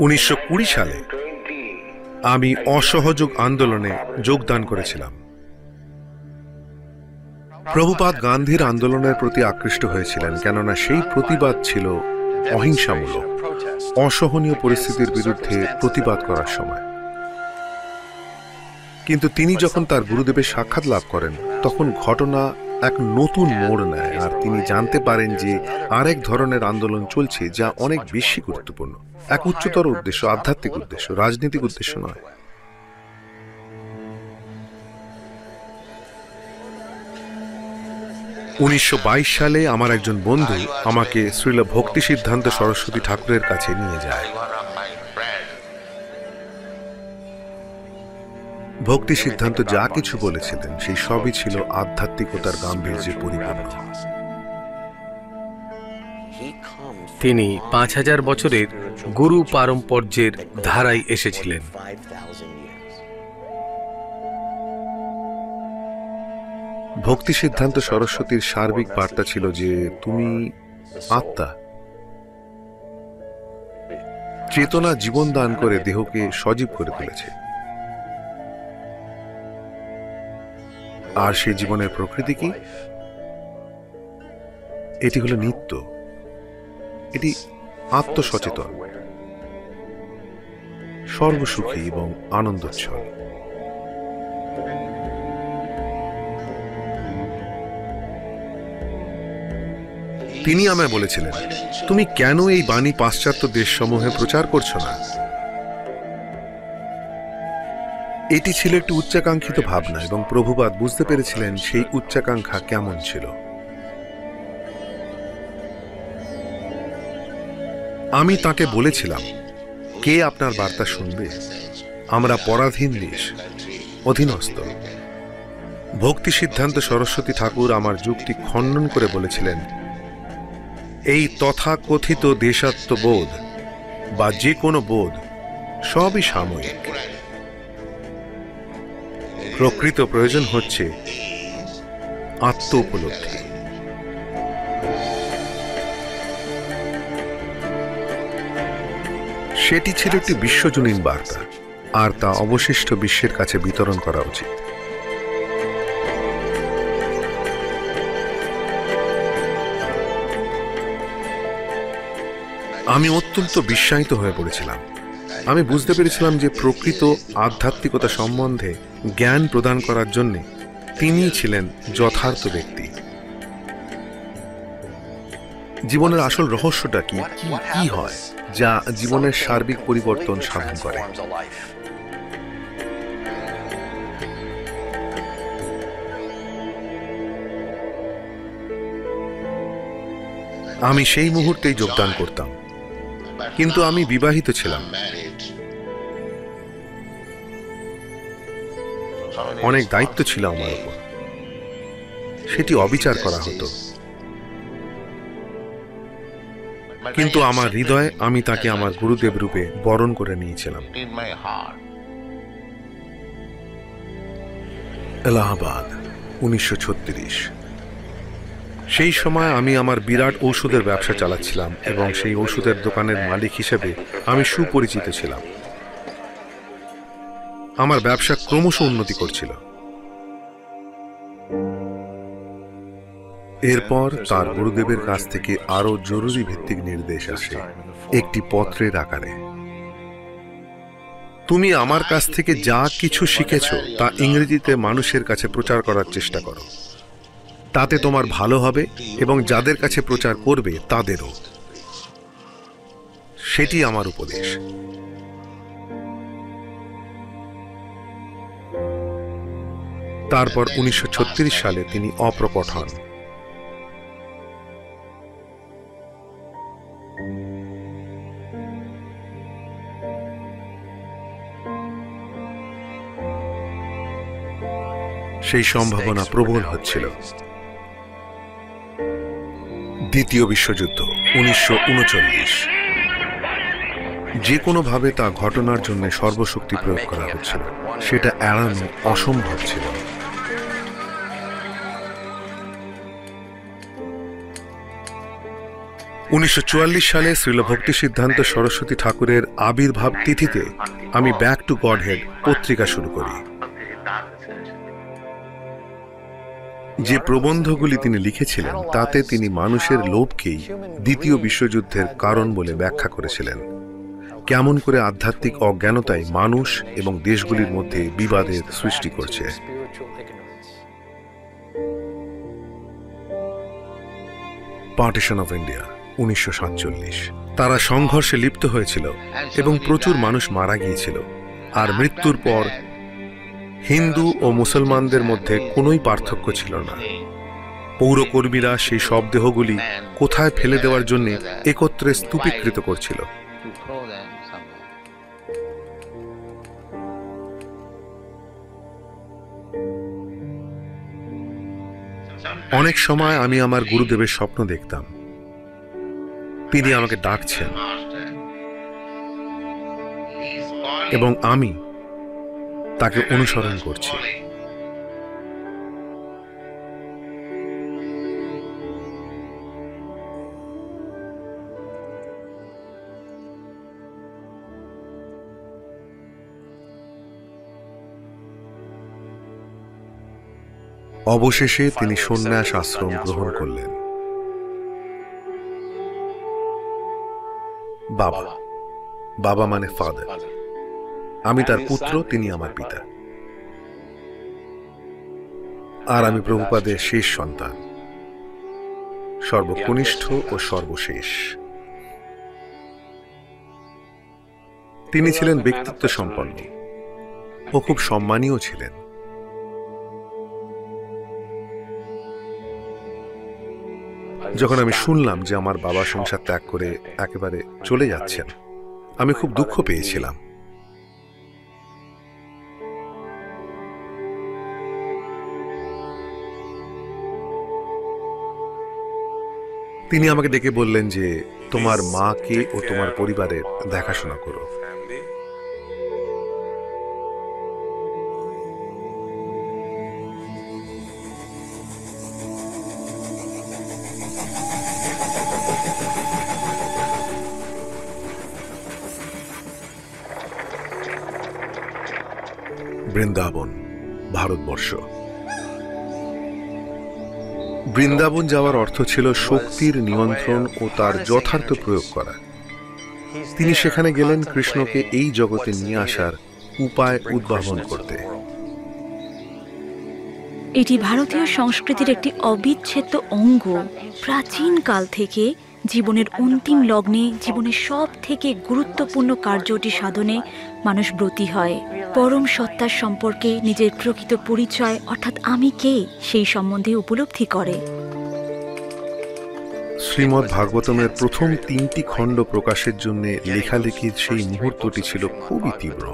A: 1920 সালে আমি অসহযোগ আন্দোলনে যোগদান করেছিলাম। প্রভুপাদ গান্ধীর আন্দোলনের প্রতি আকৃষ্ট হয়েছিলেন, কেননা সেই প্রতিবাদ ছিল অহিংসামূলক, অসহনীয় পরিস্থিতির বিরুদ্ধে প্রতিবাদ করার সময়। কিন্তু তিনি যখন তার গুরুদেবের সাক্ষাৎ লাভ করেন, তখন ঘটনা এক নতুন মোড় নেয়, আর তিনি জানতে পারেন যে আরেক ধরনের আন্দোলন চলছে যা অনেক বেশি গুরুত্বপূর্ণ, এক উচ্চতর উদ্দেশ্য, আধ্যাত্মিক উদ্দেশ্য, রাজনৈতিক উদ্দেশ্য নয়। সালে আমার একজন বন্ধু আমাকে শ্রীল ভক্তি সিদ্ধান্ত সরস্বতী ঠাকুরের কাছে নিয়ে যায়। ভক্তি সিদ্ধান্ত যা কিছু বলেছিলেন সেই সবই ছিল আধ্যাত্মিকতার গাম্ভীর্যে পরিপূর্ণ।
D: তিনি 5000 বছরের গুরু পারম্পর্যের ধারায় এসেছিলেন।
A: ভক্তি সিদ্ধান্ত সরস্বতীর সার্বিক বার্তা ছিল যে তুমি আত্মা, চেতনা জীবন দান করে দেহকে সজীব করে তুলেছে, আর সেই জীবনের প্রকৃতি কি? এটি হলো নিত্য, এটি আত্মসচেতন, সর্বসুখী এবং আনন্দোচ্ছল। তিনি আমায় বলেছিলেন, তুমি কেন এই বাণী পাশ্চাত্য দেশসমূহে প্রচার করছো না? এটি ছিল একটি উচ্চাকাঙ্ক্ষিত ভাবনা, এবং প্রভুপাদ বুঝতে পেরেছিলেন সেই উচ্চাকাঙ্ক্ষা কেমন ছিল। আমি তাকে বলেছিলাম, কে আপনার বার্তা শুনবে? আমরা পরাধীন দেশ, অধীনস্থ। ভক্তি সিদ্ধান্ত সরস্বতী ঠাকুর আমার যুক্তি খণ্ডন করে বলেছিলেন, এই তথাকথিত দেশাত্মবোধ বা যে কোনো বোধ সবই সাময়িক। প্রকৃত প্রয়োজন হচ্ছে আত্ম উপলব্ধি। সেটি ছিল একটি বিশ্বজনীন বার্তা, আর তা অবশিষ্ট বিশ্বের কাছে বিতরণ করা উচিত। আমি অত্যন্ত বিস্ময়িত হয়ে পড়েছিলাম। আমি বুঝতে পেরেছিলাম যে প্রকৃত আধ্যাত্মিকতা সম্বন্ধে জ্ঞান প্রদান করার জন্য তিনি ছিলেন যথার্থ ব্যক্তি। জীবনের আসল রহস্যটা কি কি হয় যা জীবনের সার্বিক পরিবর্তন সাধন করে? আমি সেই মুহূর্তেই যোগদান করতাম, কিন্তু আমি বিবাহিত ছিলাম। অনেক দায়িত্ব ছিল আমার উপর, সেটি অবিচার করা হতো। কিন্তু আমার হৃদয়ে আমি তাকে আমার গুরুদেব রূপে বরণ করে নিয়েছিলাম। এলাহাবাদ, 1936। সেই সময় আমি আমার বিরাট ঔষধের ব্যবসা চালাচ্ছিলাম, এবং সেই ওষুধের দোকানের মালিক হিসেবে আমি সুপরিচিত ছিলাম। আমার ব্যবসা ক্রমশ উন্নতি করছিল। এরপর তার গুরুদেবের কাছ থেকে আরো জরুরি ভিত্তিক নির্দেশ আসে একটি পত্রের আকারে। তুমি আমার কাছ থেকে যা কিছু শিখেছ তা ইংরেজিতে মানুষের কাছে প্রচার করার চেষ্টা করো। তাতে তোমার ভালো হবে এবং যাদের কাছে প্রচার করবে তাদেরও। সেটি আমার উপদেশ। তারপর 1936 সালে তিনি অপ্রকট হন। সেই সম্ভাবনা প্রবল হচ্ছিল। দ্বিতীয় বিশ্বযুদ্ধ 1939, যে কোনোভাবে তা ঘটনার জন্য সর্বশক্তি প্রয়োগ করা হচ্ছিল, সেটা এড়ানো অসম্ভব ছিল। সালে শ্রীল ভক্তি সিদ্ধান্ত সরস্বতী ঠাকুরের আবির্ভাব তিথিতে আমি ব্যাক টু গডহেড পত্রিকা শুরু করি। যে প্রবন্ধগুলি তিনি লিখেছিলেন তাতে তিনি মানুষের লোভকেই দ্বিতীয় বিশ্বযুদ্ধের কারণ বলে ব্যাখ্যা করেছিলেন। কেমন করে আধ্যাত্মিক অজ্ঞানতায় মানুষ এবং দেশগুলির মধ্যে বিবাদের সৃষ্টি করছে। পার্টিশন অফ ইন্ডিয়া 1947, তারা সংঘর্ষে লিপ্ত হয়েছিল এবং প্রচুর মানুষ মারা গিয়েছিল। আর মৃত্যুর পর হিন্দু ও মুসলমানদের মধ্যে কোনোই পার্থক্য ছিল না। পৌরকর্মীরা সেই শবদেহগুলি কোথায় ফেলে দেওয়ার জন্য একত্রে স্তূপীকৃত করছিল। অনেক সময় আমি আমার গুরুদেবের স্বপ্ন দেখতাম, তিনি আমাকে ডাকছেন এবং আমি তাকে অনুসরণ করছি। অবশেষে তিনি সন্ন্যাস আশ্রম গ্রহণ করলেন। বাবা, বাবা মানে ফাদার। আমি তার পুত্র, তিনি আমার পিতা। আর আমি প্রভুপাদের শেষ সন্তান, সর্বকনিষ্ঠ ও সর্বশেষ। তিনি ছিলেন ব্যক্তিত্ব সম্পন্ন ও খুব সম্মানীয় ছিলেন। যখন আমি শুনলাম যে আমার বাবা সংসার ত্যাগ করে একেবারে চলে যাচ্ছেন, আমি খুব দুঃখ পেয়েছিলাম। তিনি আমাকে ডেকে বললেন যে তোমার মাকে ও তোমার পরিবারের দেখাশোনা করো। বৃন্দাবন, ভারতবর্ষ। বৃন্দাবন যাওয়ার অর্থ ছিল শক্তির নিয়ন্ত্রণ ও তার যথার্থ প্রয়োগ করা। তিনি সেখানে গেলেন কৃষ্ণকে এই জগতে নিয়ে আসার উপায় উদ্ভাবন করতে।
C: এটি ভারতীয় সংস্কৃতির একটি অবিচ্ছেদ্য অঙ্গ। প্রাচীন কাল থেকে জীবনের অন্তিম লগ্নে জীবনের সব থেকে গুরুত্বপূর্ণ কার্যটি সাধনে মানুষ ব্রতী হয়। পরম সত্তার সম্পর্কে নিজের প্রকৃত পরিচয় অর্থাৎ আমি কে সেই সম্বন্ধে উপলব্ধি করে।
A: শ্রীমদ্ ভাগবতমের প্রথম 3টি খণ্ড প্রকাশের জন্য লেখালেখির সেই মুহূর্তটি ছিল খুবই তীব্র।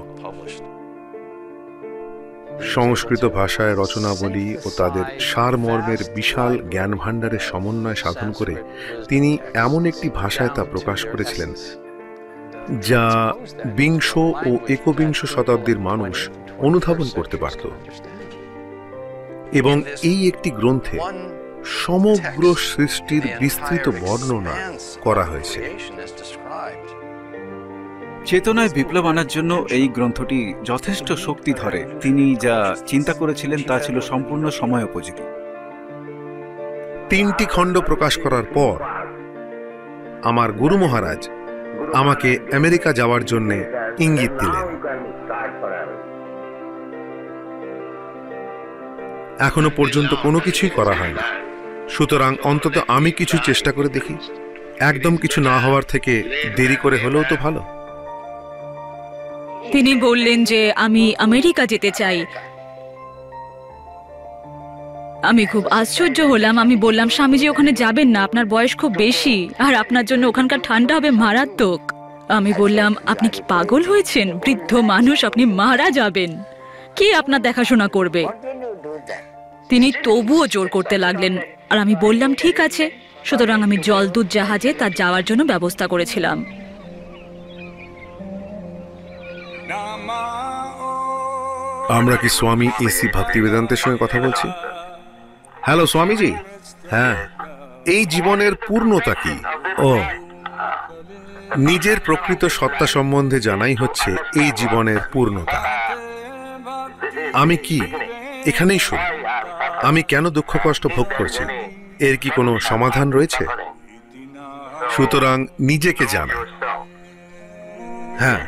A: সংস্কৃত ভাষায় রচনাবলী ও তাদের সারমর্মের বিশাল জ্ঞান ভাণ্ডারের সমন্বয় সাধন করে তিনি এমন একটি ভাষায় তা প্রকাশ করেছিলেন যা বিংশ ও একবিংশ শতাব্দীর মানুষ অনুধাবন করতে পারত। এবং এই একটি গ্রন্থে সমগ্র সৃষ্টির বিস্তৃত বর্ণনা করা হয়েছে।
B: চেতনায় বিপ্লব আনার জন্য এই গ্রন্থটি যথেষ্ট শক্তি ধরে। তিনি যা চিন্তা করেছিলেন তা ছিল সম্পূর্ণ সময় উপযোগী।
A: 3টি খণ্ড প্রকাশ করার পর আমার গুরু মহারাজ আমাকে আমেরিকা যাওয়ার জন্য ইঙ্গিত দিলেন। এখনো পর্যন্ত কোনো কিছুই করা হয়নি। সুতরাং অন্তত আমি কিছু চেষ্টা করে দেখি। একদম কিছু না হওয়ার থেকে দেরি করে হলেও তো ভালো।
C: তিনি বললেন যে আমি আমেরিকা যেতে চাই। আমি খুব আশ্চর্য হলাম। আমি বললাম, স্বামীজি ওখানে যাবেন না, আপনার বয়স খুব বেশি, আর আপনার জন্য ওখানকার ঠান্ডা হবে মারাত্মক। আমি বললাম, আপনি কি পাগল হয়েছেন? বৃদ্ধ মানুষ, আপনি মারা যাবেন, কে আপনার দেখাশোনা করবে? তিনি তবুও জোর করতে লাগলেন, আর আমি বললাম ঠিক আছে। সুতরাং আমি জলদূত জাহাজে তার যাওয়ার জন্য ব্যবস্থা করেছিলাম।
A: আমরা কি স্বামী এসি ভক্তিবেদান্তের সঙ্গে কথা বলছি? হ্যালো স্বামীজি। হ্যাঁ, এই জীবনের পূর্ণতা কি? ও, নিজের প্রকৃত সত্তা সম্বন্ধে জানাই হচ্ছে এই জীবনের পূর্ণতা। আমি কি এখানেই শুরু? আমি কেন দুঃখ কষ্ট ভোগ করছি? এর কি কোনো সমাধান রয়েছে? সুতরাং নিজেকে জানা, হ্যাঁ,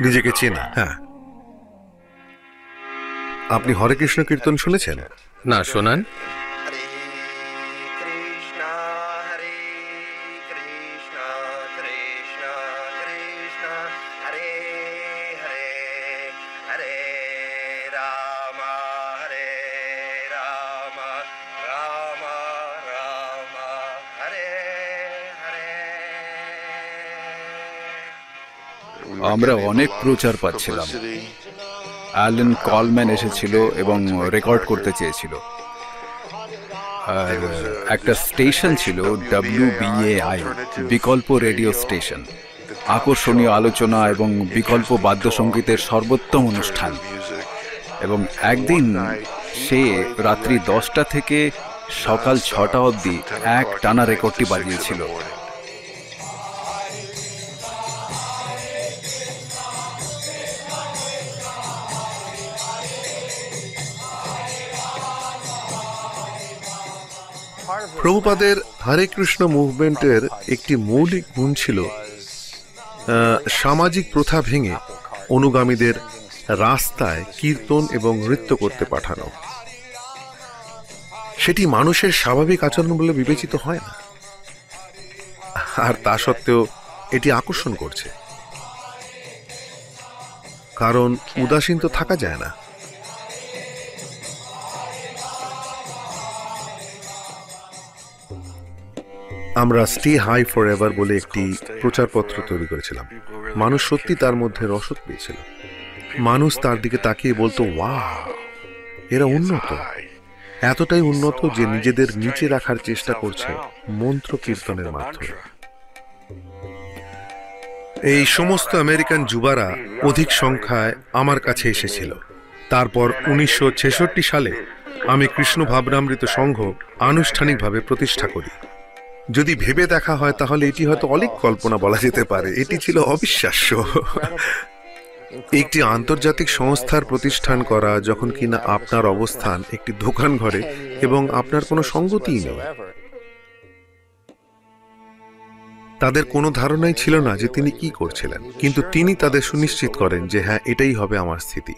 A: নিজেকে চেনা। হ্যাঁ, আপনি হরে কৃষ্ণ কীর্তন শুনেছেন?
D: না, শোনান।
B: আমরা অনেক প্রচার পাচ্ছিলাম। অ্যালেন কলম্যান এসেছিল এবং রেকর্ড করতে চেয়েছিল। আর একটা স্টেশন ছিল WBAI, বিকল্প রেডিও স্টেশন। আকর্ষণীয় আলোচনা এবং বিকল্প বাদ্যসঙ্গীতের সর্বোত্তম অনুষ্ঠান। এবং একদিন সে রাত্রি 10টা থেকে সকাল 6টা অবধি এক টানা রেকর্ডটি বাজিয়েছিল।
A: প্রভুপাদের হরে কৃষ্ণ মুভমেন্টের একটি মৌলিক গুণ ছিল সামাজিক প্রথা ভেঙে অনুগামীদের রাস্তায় কীর্তন এবং নৃত্য করতে পাঠানো। সেটি মানুষের স্বাভাবিক আচরণ বলে বিবেচিত হয় না, আর তা সত্ত্বেও এটি আকর্ষণ করছে, কারণ উদাসীন তো থাকা যায় না। আমরা স্টে হাই ফর এভার বলে একটি প্রচারপত্র তৈরি করেছিলাম। মানুষ সত্যি তার মধ্যে রসদ পেয়েছিল। মানুষ তার দিকে তাকিয়ে বলতো, ওয়াও, এরা উন্নত, এতটাই উন্নত যে নিজেদের নিচে রাখার চেষ্টা করছে মন্ত্র কীর্তনের মাধ্যমে। এই সমস্ত আমেরিকান যুবারা অধিক সংখ্যায় আমার কাছে এসেছিল। তারপর 1966 সালে আমি কৃষ্ণ ভাবনামৃত সংঘ আনুষ্ঠানিকভাবে প্রতিষ্ঠা করি। যদি ভেবে দেখা হয় তাহলে এটি হয়তো অলীক কল্পনা বলা যেতে পারে। এটি ছিল অবিশ্বাস্য। একটি আন্তর্জাতিক সংস্থার প্রতিষ্ঠান করা, যখন কিনা আপনার অবস্থান একটি দোকান ঘরে এবং আপনার কোনো সঙ্গতিই নেই। তাদের কোনো ধারণাই ছিল না যে তিনি কি করছিলেন, কিন্তু তিনি তাদের সুনিশ্চিত করেন যে হ্যাঁ, এটাই হবে আমার স্থিতি।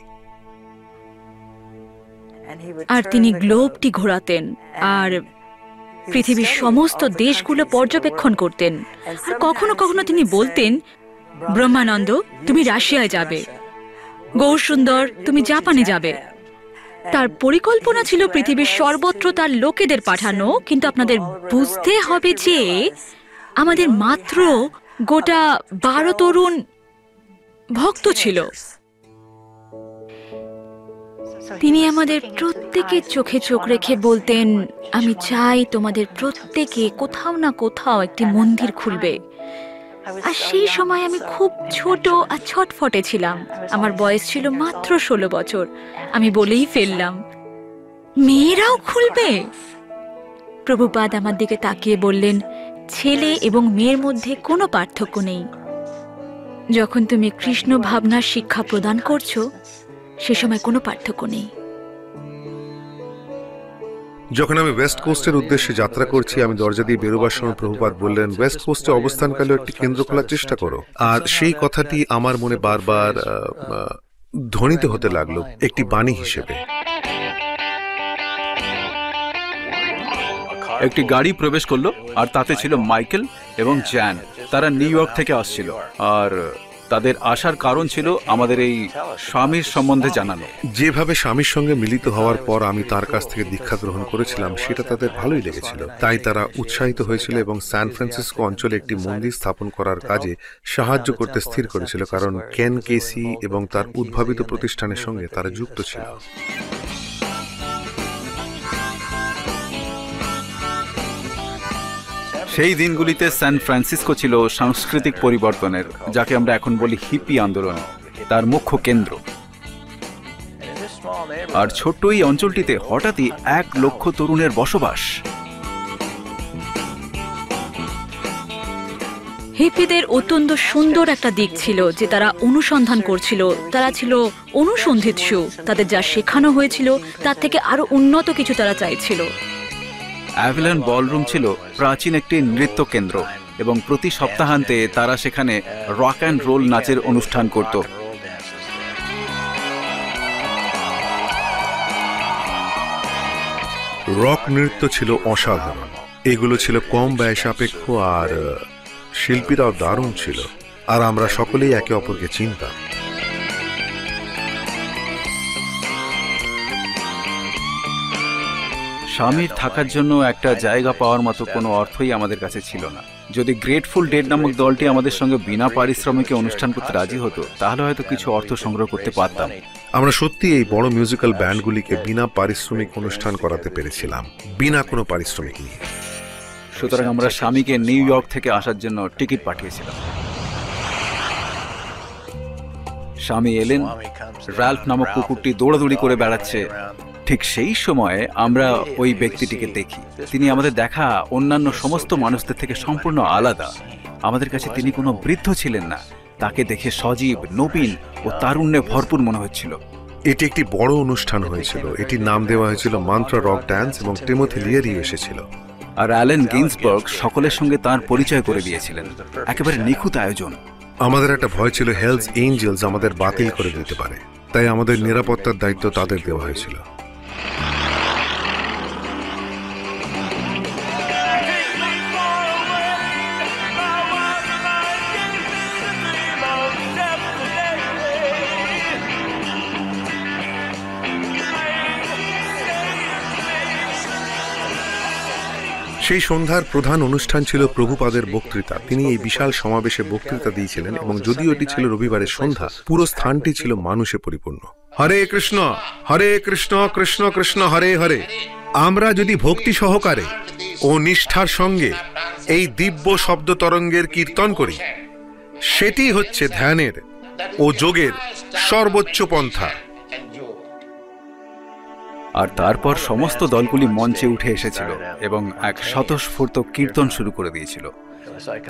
C: আর তিনি গ্লোবটি ঘোরাতেন আর পৃথিবীর সমস্ত দেশগুলো পর্যবেক্ষণ করতেন। আর কখনো কখনো তিনি বলতেন, ব্রহ্মানন্দ, তুমি রাশিয়ায় যাবে, গৌরসুন্দর, তুমি জাপানে যাবে। তার পরিকল্পনা ছিল পৃথিবীর সর্বত্র তার লোকেদের পাঠানো। কিন্তু আপনাদের বুঝতে হবে যে আমাদের মাত্র গোটা 12 তরুণ ভক্ত ছিল। তিনি আমাদের প্রত্যেকের চোখে চোখ রেখে বলতেন, আমি চাই তোমাদের প্রত্যেকে কোথাও না কোথাও একটি মন্দির খুলবে। আর সেই সময় আমি খুব ছোট আর ছটফটে ছিলাম। আমার বয়স ছিল মাত্র 16 বছর। আমি বলেই ফেললাম, মেয়েরাও খুলবে? প্রভুপাদ আমার দিকে তাকিয়ে বললেন, ছেলে এবং মেয়ের মধ্যে কোনো পার্থক্য নেই। যখন তুমি কৃষ্ণ ভাবনার শিক্ষা প্রদান করছো, সে সময় কোনো পার্থক্য নেই।
A: যখন আমি ওয়েস্ট কোস্টের উদ্দেশ্যে যাত্রা করছি, আমি দরজা দিয়ে বেরোবার সময় প্রভুপাদ বললেন, ওয়েস্ট কোস্টে অবস্থানকালে একটি কেন্দ্র খোলার চেষ্টা করো। আর সেই কথাটি আমার মনে বারবার ধ্বনিত হতে লাগলো একটি বাণী হিসেবে।
B: একটি গাড়ি প্রবেশ করলো, আর তাতে ছিল মাইকেল এবং জ্যান। তারা নিউ ইয়র্ক থেকে আসছিল, আর তাদের আসার কারণ ছিল আমাদের এই স্বামীর সম্বন্ধে জানানো।
A: যেভাবে স্বামীর সঙ্গে মিলিত হওয়ার পর আমি তার কাছ থেকে দীক্ষা গ্রহণ করেছিলাম, সেটা তাদের ভালোই লেগেছিল। তাই তারা উৎসাহিত হয়েছিল এবং স্যান ফ্রান্সিসকো অঞ্চলে একটি মন্দির স্থাপন করার কাজে সাহায্য করতে স্থির করেছিল, কারণ কেন কেসি এবং তার উদ্ভাবিত প্রতিষ্ঠানের সঙ্গে তারা যুক্ত ছিল।
B: সেই দিনগুলিতে স্যান ফ্রান্সিসকো ছিল সাংস্কৃতিক পরিবর্তনের, যাকে আমরা এখন বলি হিপি আন্দোলন, তার মুখ্য কেন্দ্র। আর ছোট্ট এই অঞ্চলটিতে হঠাৎই 1 লক্ষ তরুণের বসবাস।
C: হিপিদের অত্যন্ত সুন্দর একটা দিক ছিল যে তারা অনুসন্ধান করছিল, তারা ছিল অনুসন্ধিৎসু। তাদের যা শেখানো হয়েছিল তার থেকে আরো উন্নত কিছু তারা চাইছিল।
B: অ্যাভিলন বলরুম ছিল প্রাচীন একটি নৃত্য কেন্দ্র, এবং প্রতি সপ্তাহান্তে তারা সেখানে রক অ্যান্ড রোল নাচের অনুষ্ঠান করত।
A: রক নৃত্য ছিল অসাধারণ, এগুলো ছিল কম ব্যয় সাপেক্ষ, আর শিল্পীরাও দারুণ ছিল, আর আমরা সকলেই একে অপরকে চিনতাম।
B: স্বামীর থাকার জন্য একটা জায়গা পাওয়ার মতো কোনো অর্থই আমাদের কাছে ছিল না। যদি গ্রেটফুল ডেড নামক দলটি আমাদের সঙ্গে বিনা পারিশ্রমিকে অনুষ্ঠান করতে রাজি হতো, তাহলে হয়তো কিছু অর্থ সংগ্রহ করতে পারতাম।
A: আমরা সত্যি এই বড় মিউজিক্যাল ব্যান্ডগুলিকে বিনা পারিশ্রমিক অনুষ্ঠান করাতে পেরেছিলাম, বিনা কোনো পারিশ্রমিক নিয়ে।
B: সুতরাং আমরা স্বামীকে নিউ ইয়র্ক থেকে আসার জন্য টিকিট পাঠিয়েছিলাম। স্বামী এলেন, র্যালফ নামক কুকুরটি দৌড়াদৌড়ি করে বেড়াচ্ছে। ঠিক সেই সময়ে আমরা ওই ব্যক্তিটিকে দেখি। তিনি আমাদের দেখা অন্যান্য সমস্ত মানুষদের থেকে সম্পূর্ণ আলাদা। আমাদের কাছে তিনি কোনো বৃদ্ধ ছিলেন না, তাকে দেখে সজীব, নবীন ও তারুণ্যে ভরপুর মনে হচ্ছিল।
A: এটি একটি বড় অনুষ্ঠান হয়েছিল, এটির নাম দেওয়া হয়েছিল মান্ত্রা রক ড্যান্স, এবং টিমোথি লিয়ারি এসেছিল।
B: আর অ্যালেন গিন্সবার্গ সকলের সঙ্গে তার পরিচয় করে দিয়েছিলেন। একেবারে নিখুঁত আয়োজন।
A: আমাদের একটা ভয় ছিল হেলস এঞ্জেলস আমাদের বাতিল করে দিতে পারে, তাই আমাদের নিরাপত্তার দায়িত্ব তাদের দেওয়া হয়েছিল। সেই সন্ধ্যার প্রধান অনুষ্ঠান ছিল প্রভুপাদের বক্তৃতা। তিনি এই বিশাল সমাবেশে বক্তৃতা দিয়েছিলেন, এবং যদিও এটি ছিল রবিবারের সন্ধ্যা, পুরো স্থানটি ছিল মানুষে পরিপূর্ণ। হরে কৃষ্ণ কৃষ্ণ কৃষ্ণ হরে হরে। আমরা যদি ভক্তি সহকারে ও নিষ্ঠার সঙ্গে এই দিব্য শব্দ তরঙ্গের কীর্তন করি, সেটি হচ্ছে ধ্যানের ও যোগের সর্বোচ্চ পন্থা।
B: আর তারপর সমস্ত দলগুলি মঞ্চে উঠে এসেছিল এবং এক স্বতঃস্ফূর্ত কীর্তন শুরু করে দিয়েছিল,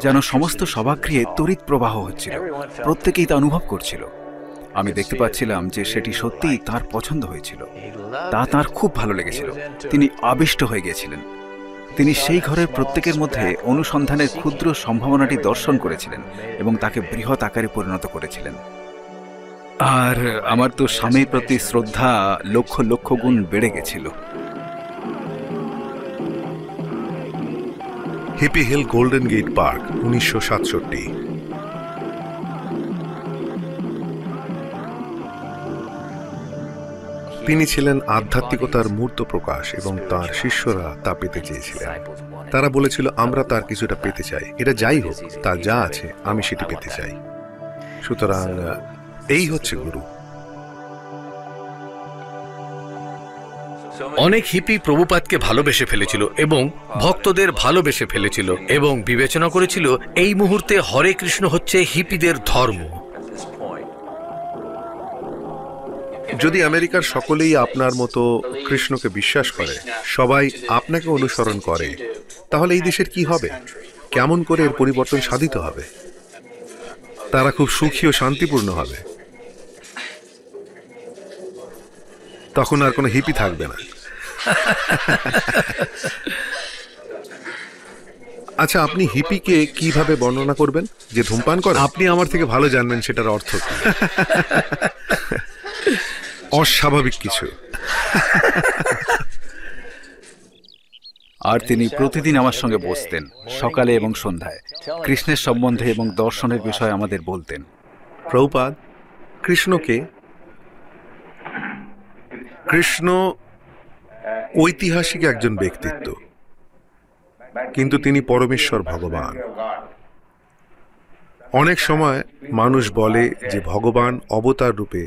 B: যেন সমস্ত সভাগৃহে তড়িৎ প্রবাহ হচ্ছিল। প্রত্যেকেই তা অনুভব করছিল। আমি দেখতে পাচ্ছিলাম যে সেটি সত্যিই তার পছন্দ হয়েছিল, তা তার খুব ভালো লেগেছিল। তিনি আবিষ্ট হয়ে গিয়েছিলেন। তিনি সেই ঘরের প্রত্যেকের মধ্যে অনুসন্ধানের ক্ষুদ্র সম্ভাবনাটি দর্শন করেছিলেন এবং তাকে বৃহৎ আকারে পরিণত করেছিলেন। আর আমার তো স্বামীর প্রতি শ্রদ্ধা লক্ষ লক্ষ গুণ বেড়ে গেছিল।
A: Hippie Hill Golden Gate Park, 1967। তিনি ছিলেন আধ্যাত্মিকতার মূর্ত প্রকাশ, এবং তার শিষ্যরা তা পেতে চেয়েছিলেন। তারা বলেছিল, আমরা তার কিছুটা পেতে চাই, এটা যাই হোক, তার যা আছে আমি সেটি পেতে চাই। সুতরাং এই হচ্ছে গুরু।
D: অনেক হিপি প্রভুপাদকে ভালোবেসে ফেলেছিল এবং ভক্তদের ভালোবেসে ফেলেছিল, এবং বিবেচনা করেছিল এই মুহূর্তে হরে কৃষ্ণ হচ্ছে হিপিদের ধর্ম।
A: যদি আমেরিকার সকলেই আপনার মতো কৃষ্ণকে বিশ্বাস করে, সবাই আপনাকে অনুসরণ করে, তাহলে এই দেশের কি হবে? কেমন করে এর পরিবর্তন সাধিত হবে? তারা খুব সুখী ও শান্তিপূর্ণ হবে। তখন আর কোনো হিপি থাকবে না। আচ্ছা, আপনি হিপিকে কিভাবে বর্ণনা করবেন? যে ধূমপান করে? আপনি আমার থেকে ভালো জানবেন সেটার অর্থ কি। অস্বাভাবিক কিছু।
B: আর তিনি প্রতিদিন আমার সঙ্গে বসতেন, সকালে এবং সন্ধ্যায়, কৃষ্ণের সম্বন্ধে এবং দর্শনের বিষয়ে আমাদের বলতেন।
A: প্রভুপাদ, কৃষ্ণকে কৃষ্ণ ঐতিহাসিক একজন ব্যক্তিত্ব, কিন্তু তিনি পরমেশ্বর ভগবান। অনেক সময় মানুষ বলে যে ভগবান অবতার রূপে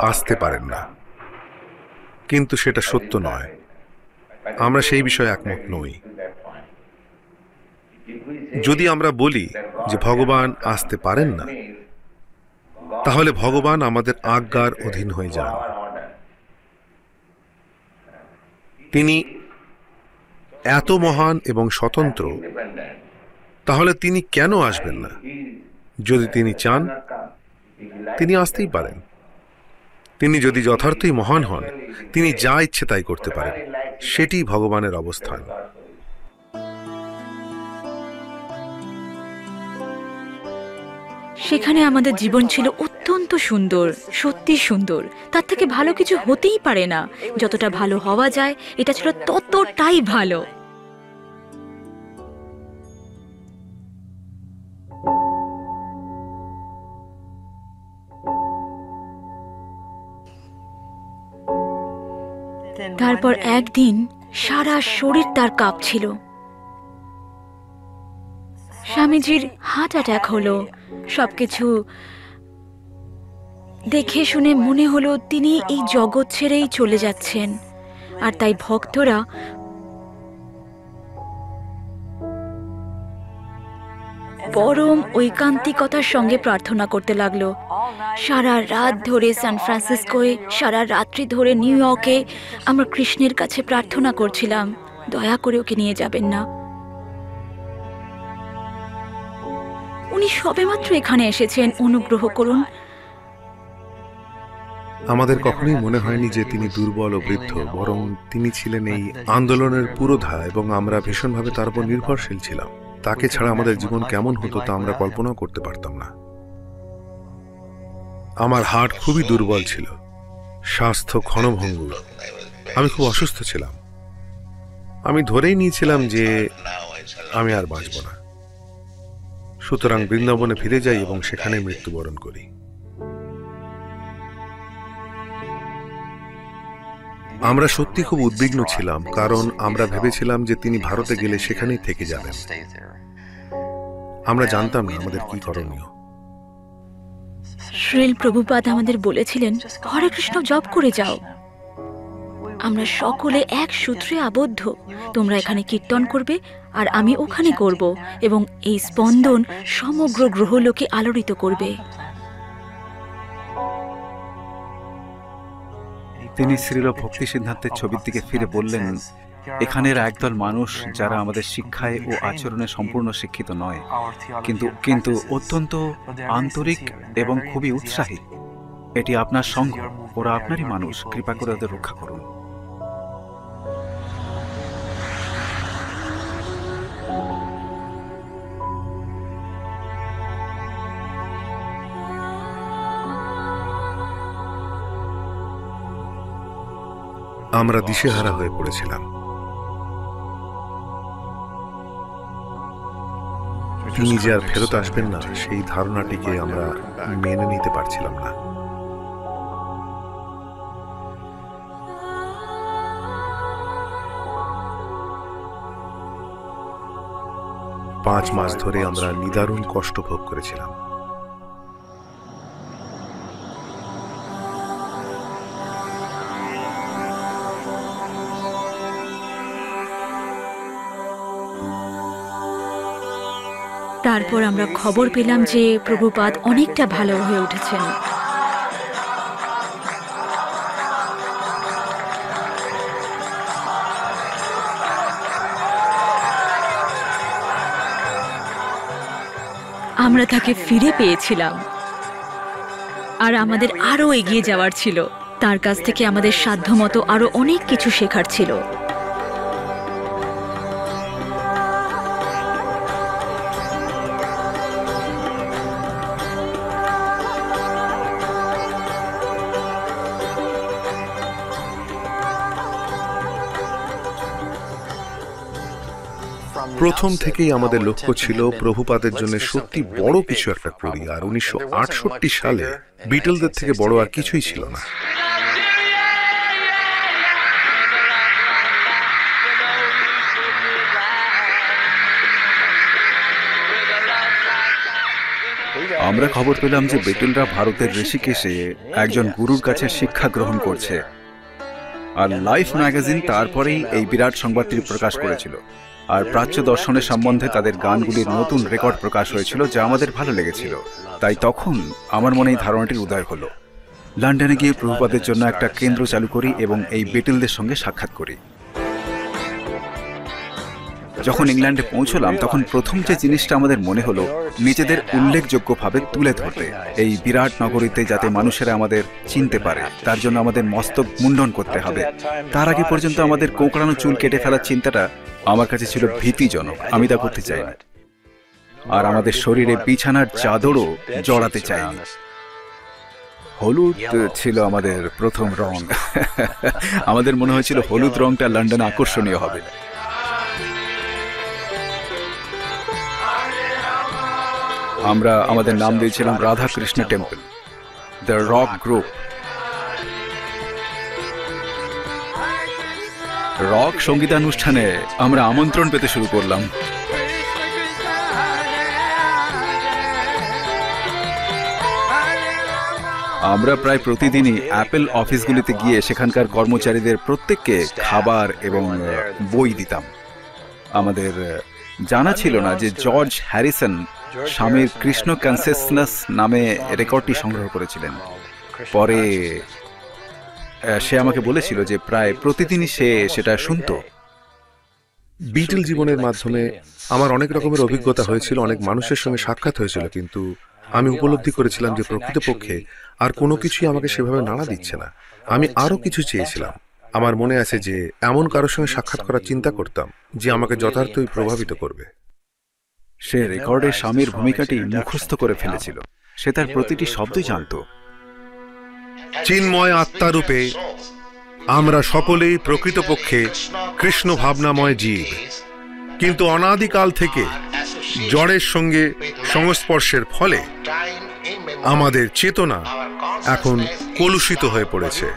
A: আসতে পারেন না, কিন্তু সেটা সত্য নয়। আমরা সেই বিষয়ে একমত নই। যদি আমরা বলি যে ভগবান আসতে পারেন না, তাহলে ভগবান আমাদের আজ্ঞার অধীন হয়ে যান। তিনি এত মহান এবং স্বতন্ত্র, তাহলে তিনি কেন আসবেন না? যদি তিনি চান, তিনি আসতেই পারেন। তিনি যদি যথার্থই মহান হন, তিনি যা ইচ্ছে তাই করতে পারেন। সেটি ভগবানের অবস্থান।
C: সেখানে আমাদের জীবন ছিল অত্যন্ত সুন্দর, সত্যি সুন্দর। তার থেকে ভালো কিছু হতেই পারে না। যতটা ভালো হওয়া যায়, এটা ছিল ততটাই ভালো। তারপর একদিন সারা শরীর তার কাঁপছিল। স্বামীজির হার্ট অ্যাটাক হলো। সবকিছু দেখে শুনে মনে হলো তিনি এই জগৎ ছেড়েই চলে যাচ্ছেন। আর তাই ভক্তরা পরম ঐকান্তিকতার সঙ্গে প্রার্থনা করতে লাগলো। সারা রাত ধরে সান ফ্রান্সিসকোয়, সারা রাত্রি ধরে নিউ ইয়র্কে আমরা কৃষ্ণের কাছে প্রার্থনা করছিলাম, দয়া করে ওকে নিয়ে যাবেন না। উনি সবেমাত্র এখানে এসেছেন, অনুগ্রহ করুন।
A: আমাদের কখনোই মনে হয়নি যে তিনি দুর্বল ও বৃদ্ধ, বরং তিনি ছিলেন এই আন্দোলনের পুরোধা এবং আমরা ভীষণভাবে তার উপর নির্ভরশীল ছিলাম। তাকে ছাড়া আমাদের জীবন কেমন হতো তা আমরা কল্পনাও করতে পারতাম না। আমার হার্ট খুবই দুর্বল ছিল, স্বাস্থ্য ক্ষণভঙ্গুর। আমি খুব অসুস্থ ছিলাম। আমি ধরেই নিয়েছিলাম যে আমি আর বাঁচব না। সুতরাং বৃন্দাবনে ফিরে যাই এবং সেখানে মৃত্যুবরণ করি। আমরা সত্যি খুব উদ্বিগ্ন ছিলাম, কারণ আমরা ভেবেছিলাম যে তিনি ভারতে গেলে সেখানেই থেকে যাবেন। আমরা জানতাম না আমাদের কি করণীয়।
C: শ্রীল প্রভুপাদ আমাদের বলেছিলেন, হরে কৃষ্ণ জপ করে যাও। আমরা সকলে এক সূত্রে আবদ্ধ। তোমরা এখানে কীর্তন করবে আর আমি ওখানে করব, এবং এই স্পন্দন সমগ্র গ্রহলোকে আলোড়িত করবে।
B: তিনি শ্রীল ভক্তি সিদ্ধান্তের ছবির দিকে ফিরে বললেন, এখানের একদল মানুষ যারা আমাদের শিক্ষায় ও আচরণে সম্পূর্ণ শিক্ষিত নয়, কিন্তু অত্যন্ত আন্তরিক এবং খুবই উৎসাহী। এটি আপনার সঙ্গ, ওরা আপনারই মানুষ, কৃপা করে ওদের রক্ষা করুন।
A: আমরা দিশেহারা হয়ে পড়েছিলাম। তিনি যে আর ফেরত আসবেন না, সেই ধারণাটিকে আমরা মেনে নিতে পারছিলাম না। 5 মাস ধরে আমরা নিদারুণ কষ্ট ভোগ করেছিলাম।
C: তারপর আমরা খবর পেলাম যে প্রভুপাদ অনেকটা ভালো হয়ে উঠেছেন। আমরা তাকে ফিরে পেয়েছিলাম, আর আমাদের আরো এগিয়ে যাওয়ার ছিল। তার কাছ থেকে আমাদের সাধ্যমতো আরো অনেক কিছু শেখার ছিল।
A: প্রথম থেকেই আমাদের লক্ষ্য ছিল প্রভুপাদের জন্য সত্যি বড় কিছু একটা করি, আর 1968 সালে বিটলদের থেকে বড় আর কিছুই ছিল না।
B: আমরা খবর পেলাম যে বিটলরা ভারতের ঋষিকেশে একজন গুরুর কাছে শিক্ষা গ্রহণ করছে, আর লাইফ ম্যাগাজিন তারপরেই এই বিরাট সংবাদটি প্রকাশ করেছিল। আর প্রাচ্য দর্শনের সম্বন্ধে তাদের গানগুলির নতুন রেকর্ড প্রকাশ হয়েছিল, যা আমাদের ভালো লেগেছিল। তাই তখন আমার মনে এই ধারণাটির উদয় হলো, লন্ডনে গিয়ে প্রভুপাদের জন্য একটা কেন্দ্র চালু করি এবং এই বিটলদের সঙ্গে সাক্ষাৎ করি। যখন ইংল্যান্ডে পৌঁছলাম তখন প্রথম যে জিনিসটা আমাদের মনে হলো, নিজেদের উল্লেখযোগ্যভাবে তুলে ধরতে এই বিরাট নগরীতে, যাতে মানুষেরা আমাদের চিনতে পারে। তার জন্য আমাদের মস্তক মুন্ডন করতে হবে। তার আগে পর্যন্ত আমাদের কোঁকড়ানো চুল কেটে ফেলার চিন্তাটা আমার কাছে ছিল ভীতিজনক। আমি তা করতে চাইনি, আর আমাদের শরীরে বিছানার চাদরও জড়াতে চাইনি। হলুদ ছিল আমাদের প্রথম রং। আমাদের মনে হয়েছিল হলুদ রংটা লন্ডনে আকর্ষণীয় হবে। আমরা আমাদের নাম দিয়েছিলাম Radha Krishna temple, the rock group. Rock সঙ্গীতানুষ্ঠানে আমরা আমন্ত্রণ পেতে শুরু করলাম। আমরা প্রায় প্রতিদিনই অ্যাপেল অফিসগুলিতে গিয়ে সেখানকার কর্মচারীদের প্রত্যেককে খাবার এবং বই দিতাম। আমাদের জানা ছিল না যে জর্জ হ্যারিসন স্বামীর কৃষ্ণ কনসেসনাস নামে রেকর্ডটি সংগ্রহ করেছিলেন। পরে সে আমাকে বলেছিল যে প্রায় প্রতিদিনই সে সেটা শুনত।
A: বিটল জীবনের মাধ্যমে আমার অনেক রকমের অভিজ্ঞতা হয়েছিল, অনেক মানুষের সঙ্গে সাক্ষাৎ হয়েছিল, কিন্তু আমি উপলব্ধি করেছিলাম যে প্রকৃতপক্ষে আর কোনো কিছুই আমাকে সেভাবে নাড়া দিচ্ছে না। আমি আরো কিছু চেয়েছিলাম। আমার মনে আছে যে এমন কারোর সঙ্গে সাক্ষাৎ করার চিন্তা করতাম যে আমাকে যথার্থই প্রভাবিত করবে।
B: সে রেকর্ডে স্বামীর ভূমিকাটি মুখস্থ করে ফেলেছিল। সে তার প্রতিটি শব্দই জানত।
A: চিন্ময় আত্মারূপে আমরা সকলেই প্রকৃতপক্ষে কৃষ্ণ ভাবনাময় জীব, কিন্তু অনাদিকাল থেকে জড়ের সঙ্গে সংস্পর্শের ফলে আমাদের চেতনা এখন কলুষিত হয়ে পড়েছে।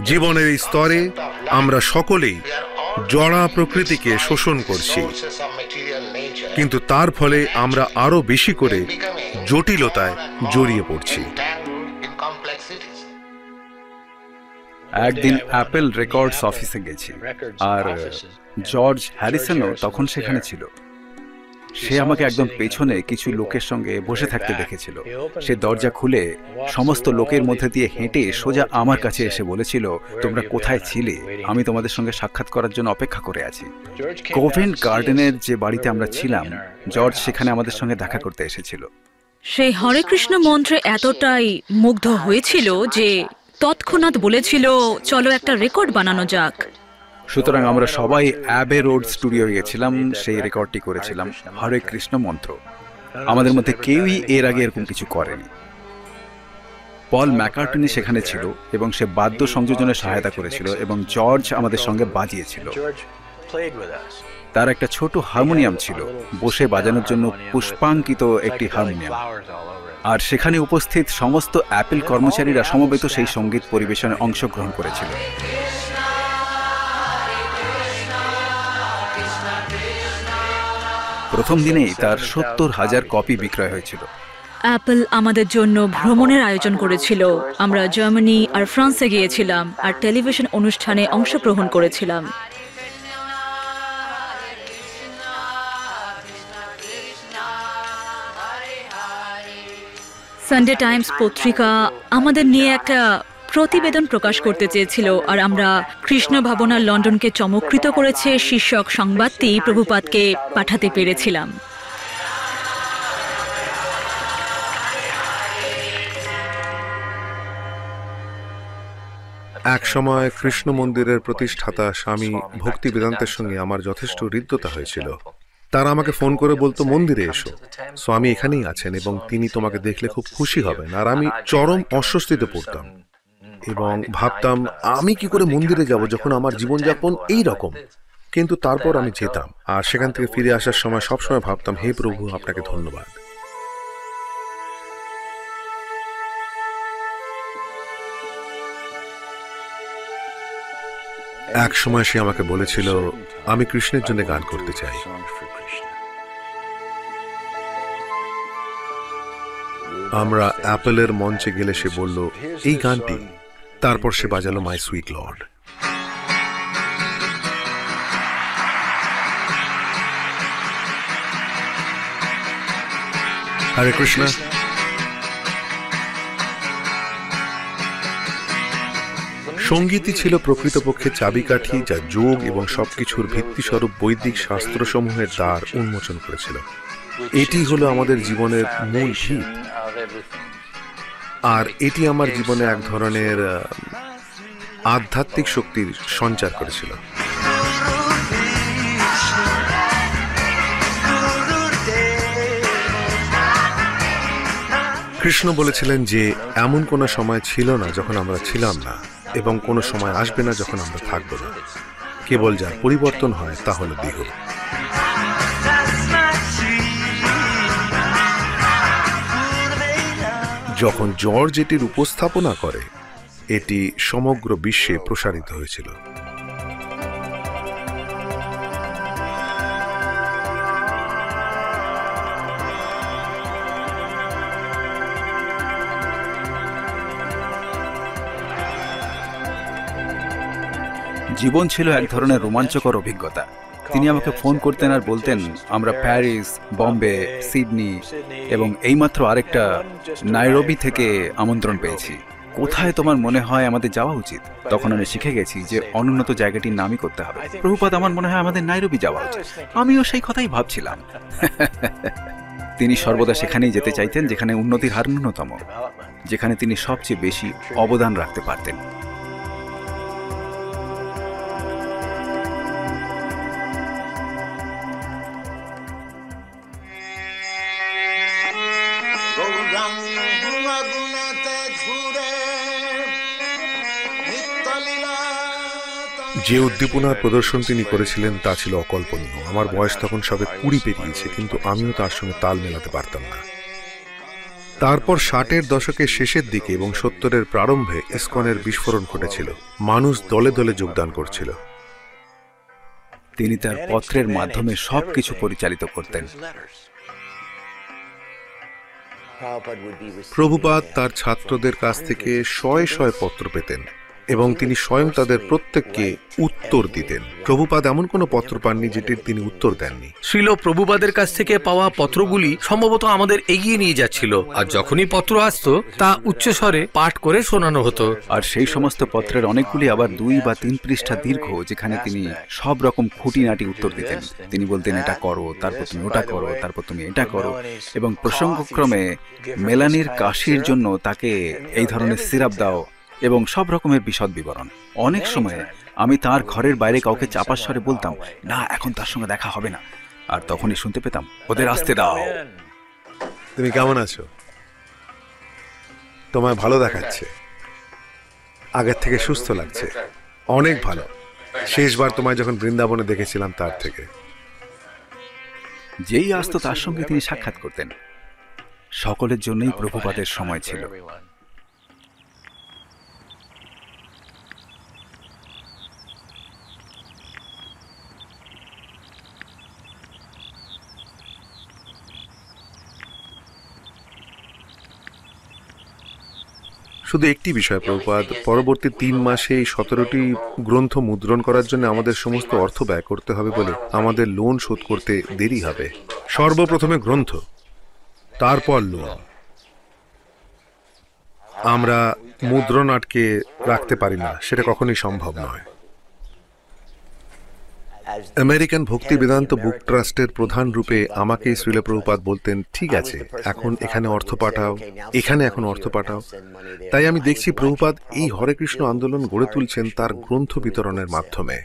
A: জীবনের এই স্তরে আমরা সকলেই জড়া প্রকৃতিকে শোষণ করছি, কিন্তু তার ফলে আমরা আরো বেশি করে জটিলতায় জড়িয়ে পড়ছি।
B: একদিন অ্যাপেল রেকর্ডস অফিসে গেছি, আর জর্জ হ্যারিসনও তখন সেখানে ছিল। সে আমাকে একদম পেছনে কিছু লোকের সঙ্গে বসে থাকতে দেখেছিল। সে দরজা খুলে সমস্ত লোকের মধ্যে দিয়ে হেঁটে সোজা আমার কাছে এসে বলেছিল, তোমরা কোথায় ছিলে? আমি তোমাদের সঙ্গে সাক্ষাৎ করার জন্য অপেক্ষা করে আছি। কোভেন্ট গার্ডেনের যে বাড়িতে আমরা ছিলাম, জর্জ সেখানে আমাদের সঙ্গে দেখা করতে এসেছিল।
C: সেই হরে কৃষ্ণ মন্ত্রে এতটাই মুগ্ধ হয়েছিল যে তৎক্ষণাৎ বলেছিল, চলো একটা রেকর্ড বানানো যাক।
B: সুতরাং আমরা সবাই অ্যাবে রোড স্টুডিও গিয়েছিলাম, সেই রেকর্ডটি করেছিলাম, হরে কৃষ্ণ মন্ত্র। আমাদের মধ্যে কেউই এর আগে এরকম কিছু করেনি। পল ম্যাকার্টনি সেখানে ছিল এবং সে বাদ্য সংযোজনে সহায়তা করেছিল, এবং জর্জ আমাদের সঙ্গে বাজিয়েছিল। তার একটা ছোট হারমোনিয়াম ছিল, বসে বাজানোর জন্য পুষ্পাঙ্কিত একটি হারমোনিয়াম। আর সেখানে উপস্থিত সমস্ত অ্যাপেল কর্মচারীরা সমবেত সেই সঙ্গীত পরিবেশনে অংশগ্রহণ করেছিল। প্রথম দিনেই তার 70,000 কপি বিক্রয় হয়েছিল।
C: অ্যাপল আমাদের জন্য ভ্রমণের আয়োজন করেছিল। আমরা জার্মানি আর ফ্রান্সে গিয়েছিলাম আর টেলিভিশন অনুষ্ঠানে অংশগ্রহণ করেছিলাম। সানডে টাইমস পত্রিকা আমাদের নিয়ে একটা প্রতিবেদন প্রকাশ করতে চেয়েছিল, আর আমরা কৃষ্ণ ভাবনা লন্ডনকে চমৎকৃত করেছে শীর্ষক সংবাদটি প্রভুপাদকে পাঠাতে পেরেছিলাম।
A: এক সময় কৃষ্ণ মন্দিরের প্রতিষ্ঠাতা স্বামী ভক্তি বেদান্তের সঙ্গে আমার যথেষ্ট হৃদ্যতা হয়েছিল। তারা আমাকে ফোন করে বলতো, মন্দিরে এসো, স্বামী এখানেই আছেন এবং তিনি তোমাকে দেখলে খুব খুশি হবেন। আর আমি চরম অস্বস্তিতে পড়তাম এবং ভাবতাম, আমি কি করে মন্দিরে যাব যখন আমার জীবনযাপন এই রকম। কিন্তু তারপর আমি যেতাম, আর সেখান থেকে ফিরে আসার সময় সবসময় ভাবতাম, হে প্রভু, আপনাকে ধন্যবাদ। এক সময় সে আমাকে বলেছিল, আমি কৃষ্ণের জন্য গান করতে চাই। আমরা অ্যাপেলের মঞ্চে গেলে সে বলল, এই গানটি। তারপর সে বাজালো মাই সুইট লর্ড। হরে কৃষ্ণ। সঙ্গীতই ছিল প্রকৃতপক্ষে চাবিকাঠি, যা যোগ এবং সবকিছুর ভিত্তিস্বরূপ বৈদিক শাস্ত্রসমূহের দ্বার উন্মোচন করেছিল। এটি হলো আমাদের জীবনের মূল ভিত, আর এটি আমার জীবনে এক ধরনের আধ্যাত্মিক শক্তির সঞ্চার করেছিল। কৃষ্ণ বলেছিলেন যে এমন কোনো সময় ছিল না যখন আমরা ছিলাম না, এবং কোনো সময় আসবে না যখন আমরা থাকবো না। কেবল যার পরিবর্তন হয় তা হলো দেহ। যখন জর্জ এটির উপস্থাপনা করে, এটি সমগ্র বিশ্বে প্রসারিত হয়েছিল।
B: জীবন ছিল এক ধরনের রোমাঞ্চকর অভিজ্ঞতা। তিনি আমাকে ফোন করতেন আর বলতেন, আমরা প্যারিস, বম্বে, সিডনি এবং এইমাত্র আরেকটা নাইরোবি থেকে আমন্ত্রণ পেয়েছি। কোথায় তোমার মনে হয় আমাদের যাওয়া উচিত? তখন আমি শিখে গেছি যে অনুন্নত জায়গাটির নামই করতে হবে। প্রভুপাদ, আমার মনে হয় আমাদের নাইরোবি যাওয়া উচিত। আমিও সেই কথাই ভাবছিলাম। তিনি সর্বদা সেখানেই যেতে চাইতেন যেখানে উন্নতির হার ন্যূনতম, যেখানে তিনি সবচেয়ে বেশি অবদান রাখতে পারতেন।
A: যে উদ্দীপনার প্রদর্শন তিনি করেছিলেন তা ছিল অকল্পনীয়। আমার বয়স তখন সবে 20 পেরিয়েছে, কিন্তু আমিও তার সঙ্গে তাল মেলাতে পারতাম না। তারপর 60-এর দশকের শেষের দিকে এবং 70-এর প্রারম্ভে ইসকনের বিস্ফোরণ ঘটেছিল। মানুষ দলে দলে যোগদান করছিল।
B: তিনি তার পত্রের মাধ্যমে সবকিছু পরিচালিত করতেন।
A: প্রভুপাদ তার ছাত্রদের কাছ থেকে শয়ে শয়ে পত্র পেতেন এবং তিনি স্বয়ং তাদের প্রত্যেককে উত্তর দিতেন। প্রভুপাদ এমন কোনো পত্র পাননি যেটির তিনি উত্তর দেননি।
D: শ্রীল প্রভুপাদের কাছ থেকে পাওয়া পত্রগুলি সম্ভবত আমাদের এগিয়ে নিয়ে যাচ্ছিল, আর যখনই পত্র আসতো তা উচ্চস্বরে পাঠ করে শোনানো হতো।
B: আর সেই সমস্ত পত্রের অনেকগুলি আবার 2 বা 3 পৃষ্ঠা দীর্ঘ, যেখানে তিনি সব রকম খুঁটিনাটি উত্তর দিতেন। তিনি বলতেন, এটা করো, তারপর তুমি ওটা করো, তারপর তুমি এটা করো, এবং প্রসঙ্গক্রমে মেলানির কাশির জন্য তাকে এই ধরনের সিরাপ দাও এবং সব রকমের বিশদ বিবরণ। অনেক সময় আমি তার ঘরের বাইরে কাউকে চাপার স্বরে বলতাম, না, এখন তার সঙ্গে দেখা হবে না, আর তখনই শুনতে পেতাম, ওদের আসতে দাও।
A: তুমি কেমন আছো? তোমায় ভালো দেখাচ্ছে, আগের থেকে সুস্থ লাগছে, অনেক ভালো। শেষবার তোমায় যখন বৃন্দাবনে দেখেছিলাম তার থেকে।
B: যেই আসতো তার সঙ্গে তিনি সাক্ষাৎ করতেন। সকলের জন্যই প্রভুপাদের সময় ছিল।
A: শুধু একটি বিষয়, প্রভুপাদ, পরবর্তী 3 মাসে এই 17টি গ্রন্থ মুদ্রণ করার জন্য আমাদের সমস্ত অর্থ ব্যয় করতে হবে বলে আমাদের লোন শোধ করতে দেরি হবে। সর্বপ্রথমে গ্রন্থ, তারপর লোন। আমরা মুদ্রণ আটকে রাখতে পারি না, সেটা কখনোই সম্ভব নয়। আমেরিকান ভক্তি বেদান্ত বুক ট্রাস্টের প্রধান রূপে আমাকে শ্রীল প্রভুপাদ বলতেন, ঠিক আছে, এখন এখানে অর্থ পাঠাও, এখানে এখন অর্থ পাঠাও। তাই আমি দেখছি প্রভুপাদ এই হরে কৃষ্ণ আন্দোলন গড়ে তুলছেন তার গ্রন্থ বিতরণের মাধ্যমে।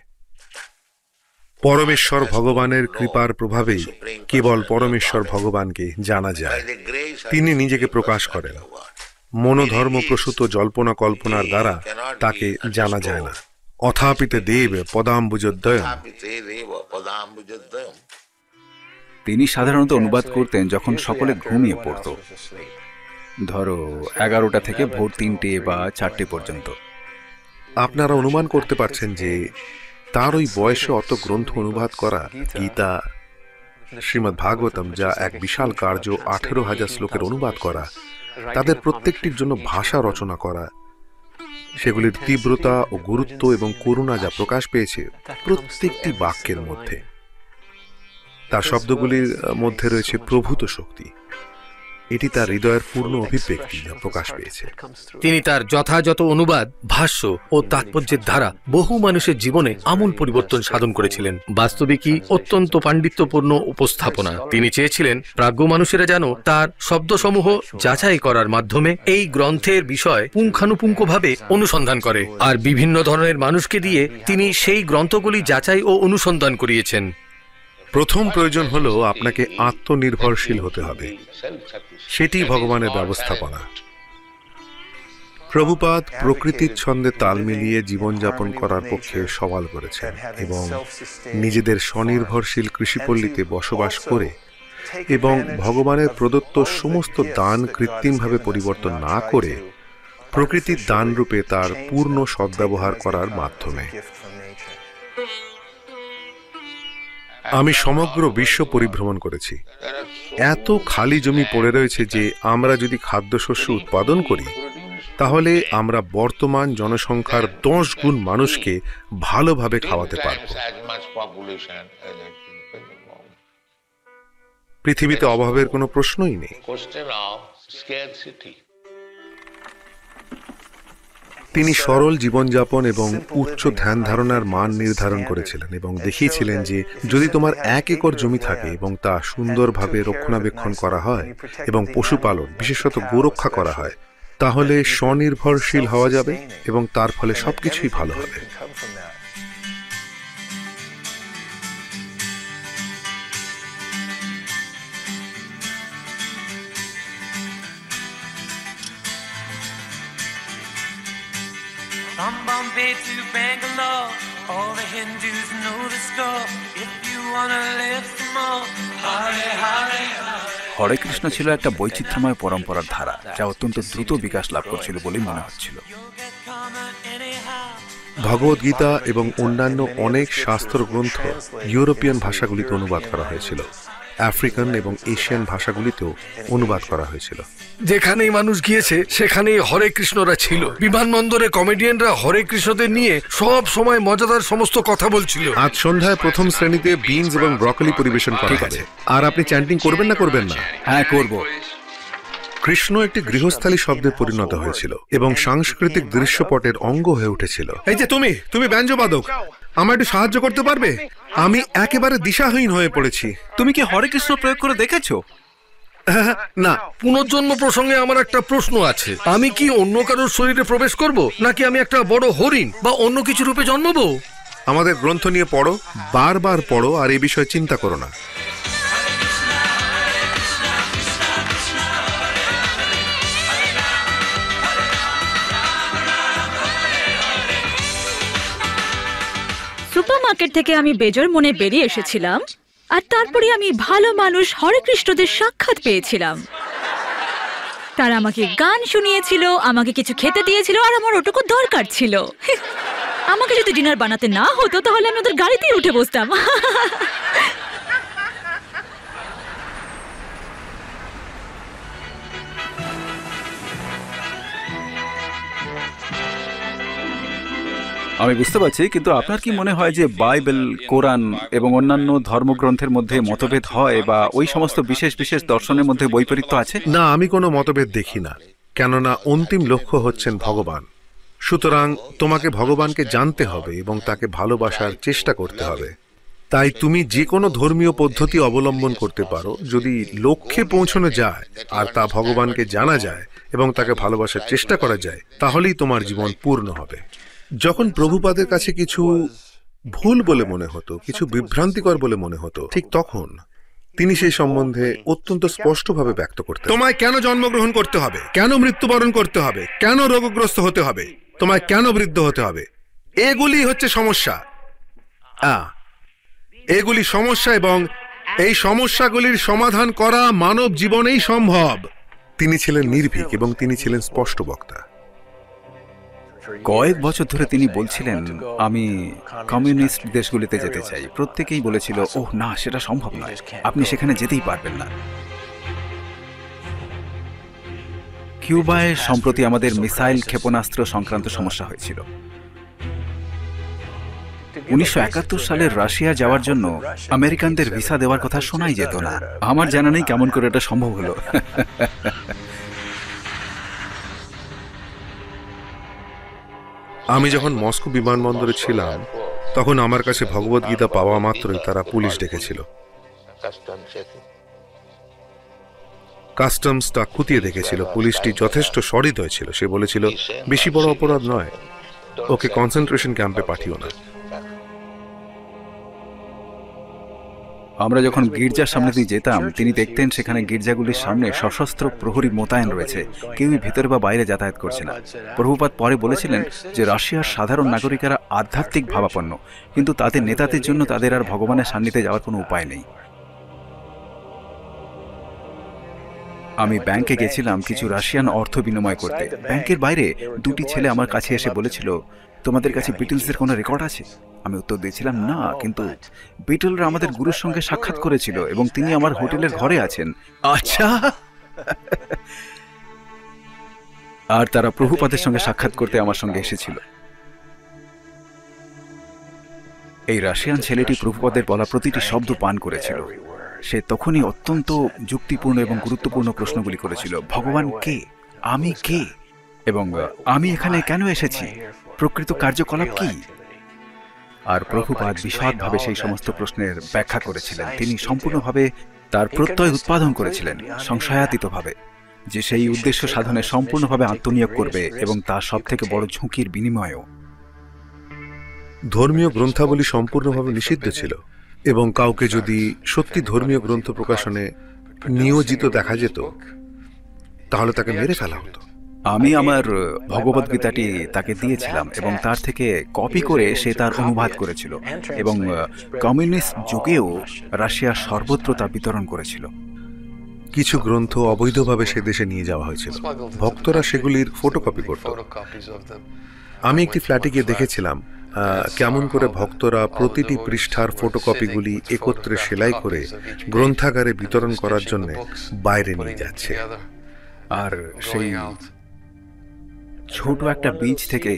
A: পরমেশ্বর ভগবানের কৃপার প্রভাবেই কেবল পরমেশ্বর ভগবানকে জানা যায়। তিনি নিজেকে প্রকাশ করেন। মনোধর্ম প্রসূত জল্পনা কল্পনার দ্বারা তাকে জানা যায় না। অথাপিতে দেব পদাম্বুজোদ্দয়ম।
B: তিনি সাধারণত অনুবাদ করতেন যখন সকলে ঘুমিয়ে পড়ত, ধরো 11টা থেকে ভোর 3টে বা 4টে পর্যন্ত।
A: আপনারা অনুমান করতে পারছেন যে তার ওই বয়সে অত গ্রন্থ অনুবাদ করা, গীতা, শ্রীমদ্ ভাগবতম, যা এক বিশাল কার্য, 18,000 শ্লোকের অনুবাদ করা, তাদের প্রত্যেকটির জন্য ভাষা রচনা করা, সেগুলির তীব্রতা ও গুরুত্ব এবং করুণা যা প্রকাশ পেয়েছে প্রত্যেকটি বাক্যের মধ্যে। তার শব্দগুলির মধ্যে রয়েছে প্রভূত শক্তি। এটি তার হৃদয়ের পূর্ণ অভিব্যক্তি যা প্রকাশ পেয়েছে।
D: তিনি তার যথাযথ অনুবাদ, ভাষ্য ও তাৎপর্যের দ্বারা বহু মানুষের জীবনে আমূল পরিবর্তন সাধন করেছিলেন। বাস্তবিকই অত্যন্ত পাণ্ডিত্যপূর্ণ উপস্থাপনা। তিনি চেয়েছিলেন প্রাজ্ঞ মানুষেরা যেন তার শব্দসমূহ যাচাই করার মাধ্যমে এই গ্রন্থের বিষয় পুঙ্খানুপুঙ্খভাবে অনুসন্ধান করে, আর বিভিন্ন ধরনের মানুষকে দিয়ে তিনি সেই গ্রন্থগুলি যাচাই ও অনুসন্ধান করিয়েছেন।
A: প্রথম প্রয়োজন হলো আপনাকে আত্মনির্ভরশীল হতে হবে। সেটি ভগবানের ব্যবস্থাপনা। প্রভুপাদ প্রকৃতির ছন্দে তাল মিলিয়ে জীবনযাপন করার পক্ষে সওয়াল করেছেন এবং নিজেদের স্বনির্ভরশীল কৃষিপল্লীতে বসবাস করে এবং ভগবানের প্রদত্ত সমস্ত দান কৃত্রিমভাবে পরিবর্তন না করে প্রকৃতির দানরূপে তার পূর্ণ সদ্ব্যবহার করার মাধ্যমে। আমি সমগ্র বিশ্ব পরিভ্রমণ করেছি। এত খালি জমি পড়ে রয়েছে যে আমরা যদি খাদ্যশস্য উৎপাদন করি তাহলে আমরা বর্তমান জনসংখ্যার 10 গুণ মানুষকে ভালোভাবে খাওয়াতে পারব। পৃথিবীতে অভাবের কোনো প্রশ্নই নেই। তিনি সরল জীবনযাপন এবং উচ্চ ধ্যান ধারণার মান নির্ধারণ করেছিলেন এবং দেখিয়েছিলেন যে যদি তোমার 1 একর জমি থাকে এবং তা সুন্দরভাবে রক্ষণাবেক্ষণ করা হয় এবং পশুপালন, বিশেষত গোরক্ষা করা হয়, তাহলে স্বনির্ভরশীল হওয়া যাবে এবং তার ফলে সবকিছুই ভালো হবে।
E: From Bombay to Bangalore, all the Hindus know the score. If you wanna live some more, Hare Hare Hare.
B: হরে কৃষ্ণ ছিল একটা বৈচিত্র্যময় পরম্পরার ধারা যা অত্যন্ত দ্রুত বিকাশ লাভ করছিল বলে মনে হচ্ছিল।
A: ভগবদ্গীতা এবং অন্যান্য অনেক শাস্ত্র গ্রন্থ ইউরোপিয়ান ভাষাগুলিতে অনুবাদ করা হয়েছিল। আফ্রিকান এবং এশিয়ান ভাষাগুলিতেও অনুবাদ করা হয়েছিল।
D: যেখানেই মানুষ গিয়েছে সেখানেই হরে কৃষ্ণরা ছিল। বিমানবন্দরে কমেডিয়ানরা হরে কৃষ্ণদের নিয়ে সব সময় মজাদার সমস্ত কথা বলছিল।
A: আজ সন্ধ্যায় প্রথম শ্রেণীতে বিনস এবং ব্রকলি পরিবেশন করা হবে। আর আপনি চ্যান্টিং করবেন না করবেন না?
B: হ্যাঁ, করব।
A: কৃষ্ণ একটি গৃহস্থালী শব্দে পরিণত হয়েছিল এবং সাংস্কৃতিক দৃশ্যপটের অঙ্গ হয়ে উঠেছিল। এই যে তুমি ব্যঞ্জবাদক, আমার একটু সাহায্য করতে পারবে? আমি একেবারে দিশাহীন হয়ে পড়েছি।
B: তুমি কি হরে কৃষ্ণ প্রয়োগ করে দেখেছো?
A: না।
D: পুনর্জন্ম প্রসঙ্গে আমার একটা প্রশ্ন আছে। আমি কি অন্য কারোর শরীরে প্রবেশ করব, নাকি আমি একটা বড় হরিণ বা অন্য কিছু রূপে জন্মাবো?
A: আমাদের গ্রন্থ নিয়ে পড়ো, বারবার পড়ো, আর এই বিষয়ে চিন্তা করো না।
C: সুপারমার্কেট থেকে আমি বেজোর মনে বেরিয়ে এসেছিলাম, আর তারপরে আমি ভালো মানুষ হরে কৃষ্ণদের সাক্ষাৎ পেয়েছিলাম। তারা আমাকে গান শুনিয়েছিল, আমাকে কিছু খেতে দিয়েছিল, আর আমার ওটুকু দরকার ছিল। আমাকে যদি ডিনার বানাতে না হতো তাহলে আমি ওদের গাড়িতেই উঠে বসতাম।
B: আমি বুঝতে পারছি, কিন্তু আপনার কি মনে হয় যে বাইবেল, কোরআন এবং অন্যান্য ধর্মগ্রন্থের মধ্যে মতভেদ হয় বা ওই সমস্ত বিশেষ বিশেষ দর্শনের মধ্যে বৈপরীত্য আছে?
A: না, আমি কোনো মতভেদ দেখি না, কেননা অন্তিম লক্ষ্য হচ্ছেন ভগবান। সুতরাং তোমাকে ভগবানকে জানতে হবে এবং তাকে ভালোবাসার চেষ্টা করতে হবে। তাই তুমি যে কোনো ধর্মীয় পদ্ধতি অবলম্বন করতে পারো, যদি লক্ষ্যে পৌঁছানো যায় আর তা ভগবানকে জানা যায় এবং তাকে ভালোবাসার চেষ্টা করা যায়, তাহলেই তোমার জীবন পূর্ণ হবে। যখন প্রভুপাদের কাছে কিছু ভুল বলে মনে হতো, কিছু বিভ্রান্তিকর বলে মনে হতো, ঠিক তখন তিনি সেই সম্বন্ধে অত্যন্ত স্পষ্টভাবে ব্যক্ত করতেন। তোমায় কেন জন্মগ্রহণ করতে হবে, কেন মৃত্যুবরণ করতে হবে, কেন রোগগ্রস্ত হতে হবে, তোমায় কেন বৃদ্ধ হতে হবে, এগুলি হচ্ছে সমস্যা। এগুলি সমস্যা, এবং এই সমস্যাগুলির সমাধান করা মানব জীবনেই সম্ভব। তিনি ছিলেন নির্ভীক এবং তিনি ছিলেন স্পষ্ট বক্তা।
B: কয়েক বছর ধরে তিনি বলছিলেন, আমি কমিউনিস্ট দেশগুলিতে যেতে চাই। প্রত্যেকেই বলেছিল, ওহ না, সেটা সম্ভব নয়, আপনি সেখানে যেতেই পারবেন না। কিউবায় সম্প্রতি আমাদের মিসাইল ক্ষেপণাস্ত্র সংক্রান্ত সমস্যা হয়েছিল। 1971 সালের রাশিয়া যাওয়ার জন্য আমেরিকানদের ভিসা দেওয়ার কথা শোনাই যেত না। আমার জানা নেই কেমন করে এটা সম্ভব হলো।
A: আমি যখন মস্কো বিমানবন্দরে ছিলাম, তখন আমার কাছে ভগবদ্গীতা পাওয়া মাত্রই তারা পুলিশ ডেকেছিল। কাস্টমসটা খুঁটিয়ে দেখেছিল। পুলিশটি যথেষ্ট সহৃদয় ছিল। সে বলেছিল, বেশি বড় অপরাধ নয়, ওকে কনসেন্ট্রেশন ক্যাম্পে পাঠিও না।
B: আমরা যখন গির্জার সামনে দিয়ে যেতাম, তিনি দেখতেন সেখানে গির্জাগুলির সামনে সশস্ত্র প্রহরী মোতায়েন রয়েছে, কেউই ভেতরে বা বাইরে যাতায়াত করছে না। প্রভুপাদ পরে বলেছিলেন যে রাশিয়ার সাধারণ নাগরিকেরা আধ্যাত্মিক ভাবাপন্ন, কিন্তু তাদের নেতাদের জন্য তাদের আর ভগবানের সান্নিধ্যে যাওয়ার কোনো উপায় নেই। আমি ব্যাংকে গেছিলাম কিছু রাশিয়ান অর্থ বিনিময় করতে। ব্যাংকের বাইরে দুটি ছেলে আমার কাছে এসে বলেছিল, তোমাদের কাছে বিটলসের কোনো রেকর্ড আছে? আমি উত্তর দিয়েছিলাম, না, কিন্তু বিটলরা আমাদের গুরুর সঙ্গে সাক্ষাৎ করেছিল এবং তিনি আমার হোটেলের ঘরে আছেন। আচ্ছা। আর তারা প্রভুপাদের সঙ্গে সাক্ষাৎ করতে আমার সঙ্গে এসেছিল। এই রাশিয়ান ছেলেটি প্রভুপাদের বলা প্রতিটি শব্দ পান করেছিল। সে তখনই অত্যন্ত যুক্তিপূর্ণ এবং গুরুত্বপূর্ণ প্রশ্নগুলি করেছিল। ভগবান কে? আমি কে? এবং আমি এখানে কেন এসেছি? প্রকৃত কার্যকলাপ কি? আর প্রভুপাদ বিশদভাবে সেই সমস্ত প্রশ্নের ব্যাখ্যা করেছিলেন। তিনি সম্পূর্ণভাবে তার প্রত্যয় উৎপাদন করেছিলেন, সংশয়াতীতভাবে, যে সেই উদ্দেশ্য সাধনে সম্পূর্ণভাবে আত্মনিয়োগ করবে, এবং তার সবথেকে বড় ঝুঁকির বিনিময়েও।
A: ধর্মীয় গ্রন্থাবলী সম্পূর্ণভাবে নিষিদ্ধ ছিল, এবং কাউকে যদি সত্যি ধর্মীয় গ্রন্থ প্রকাশনে নিয়োজিত দেখা যেত, তাহলে তাকে মেরে ফেলা হতো।
B: আমি আমার ভগবদ্গীতাটি তাকে দিয়েছিলাম, এবং তার থেকে কপি করে সে তার অনুবাদ করেছিল, এবং কমিউনিস্ট যুগেও রাশিয়ার সর্বত্র তা বিতরণ করেছিল।
A: কিছু গ্রন্থ অবৈধভাবে সে দেশে নিয়ে যাওয়া হয়েছিল। ভক্তরা সেগুলির ফটোকপি করত। আমি একটি ফ্ল্যাটে গিয়ে দেখেছিলাম কেমন করে ভক্তরা প্রতিটি পৃষ্ঠার ফটোকপিগুলি একত্রে সেলাই করে গ্রন্থাগারে বিতরণ করার জন্য বাইরে নিয়ে যাচ্ছে।
B: আর সেই ছোট একটা বীজ থেকে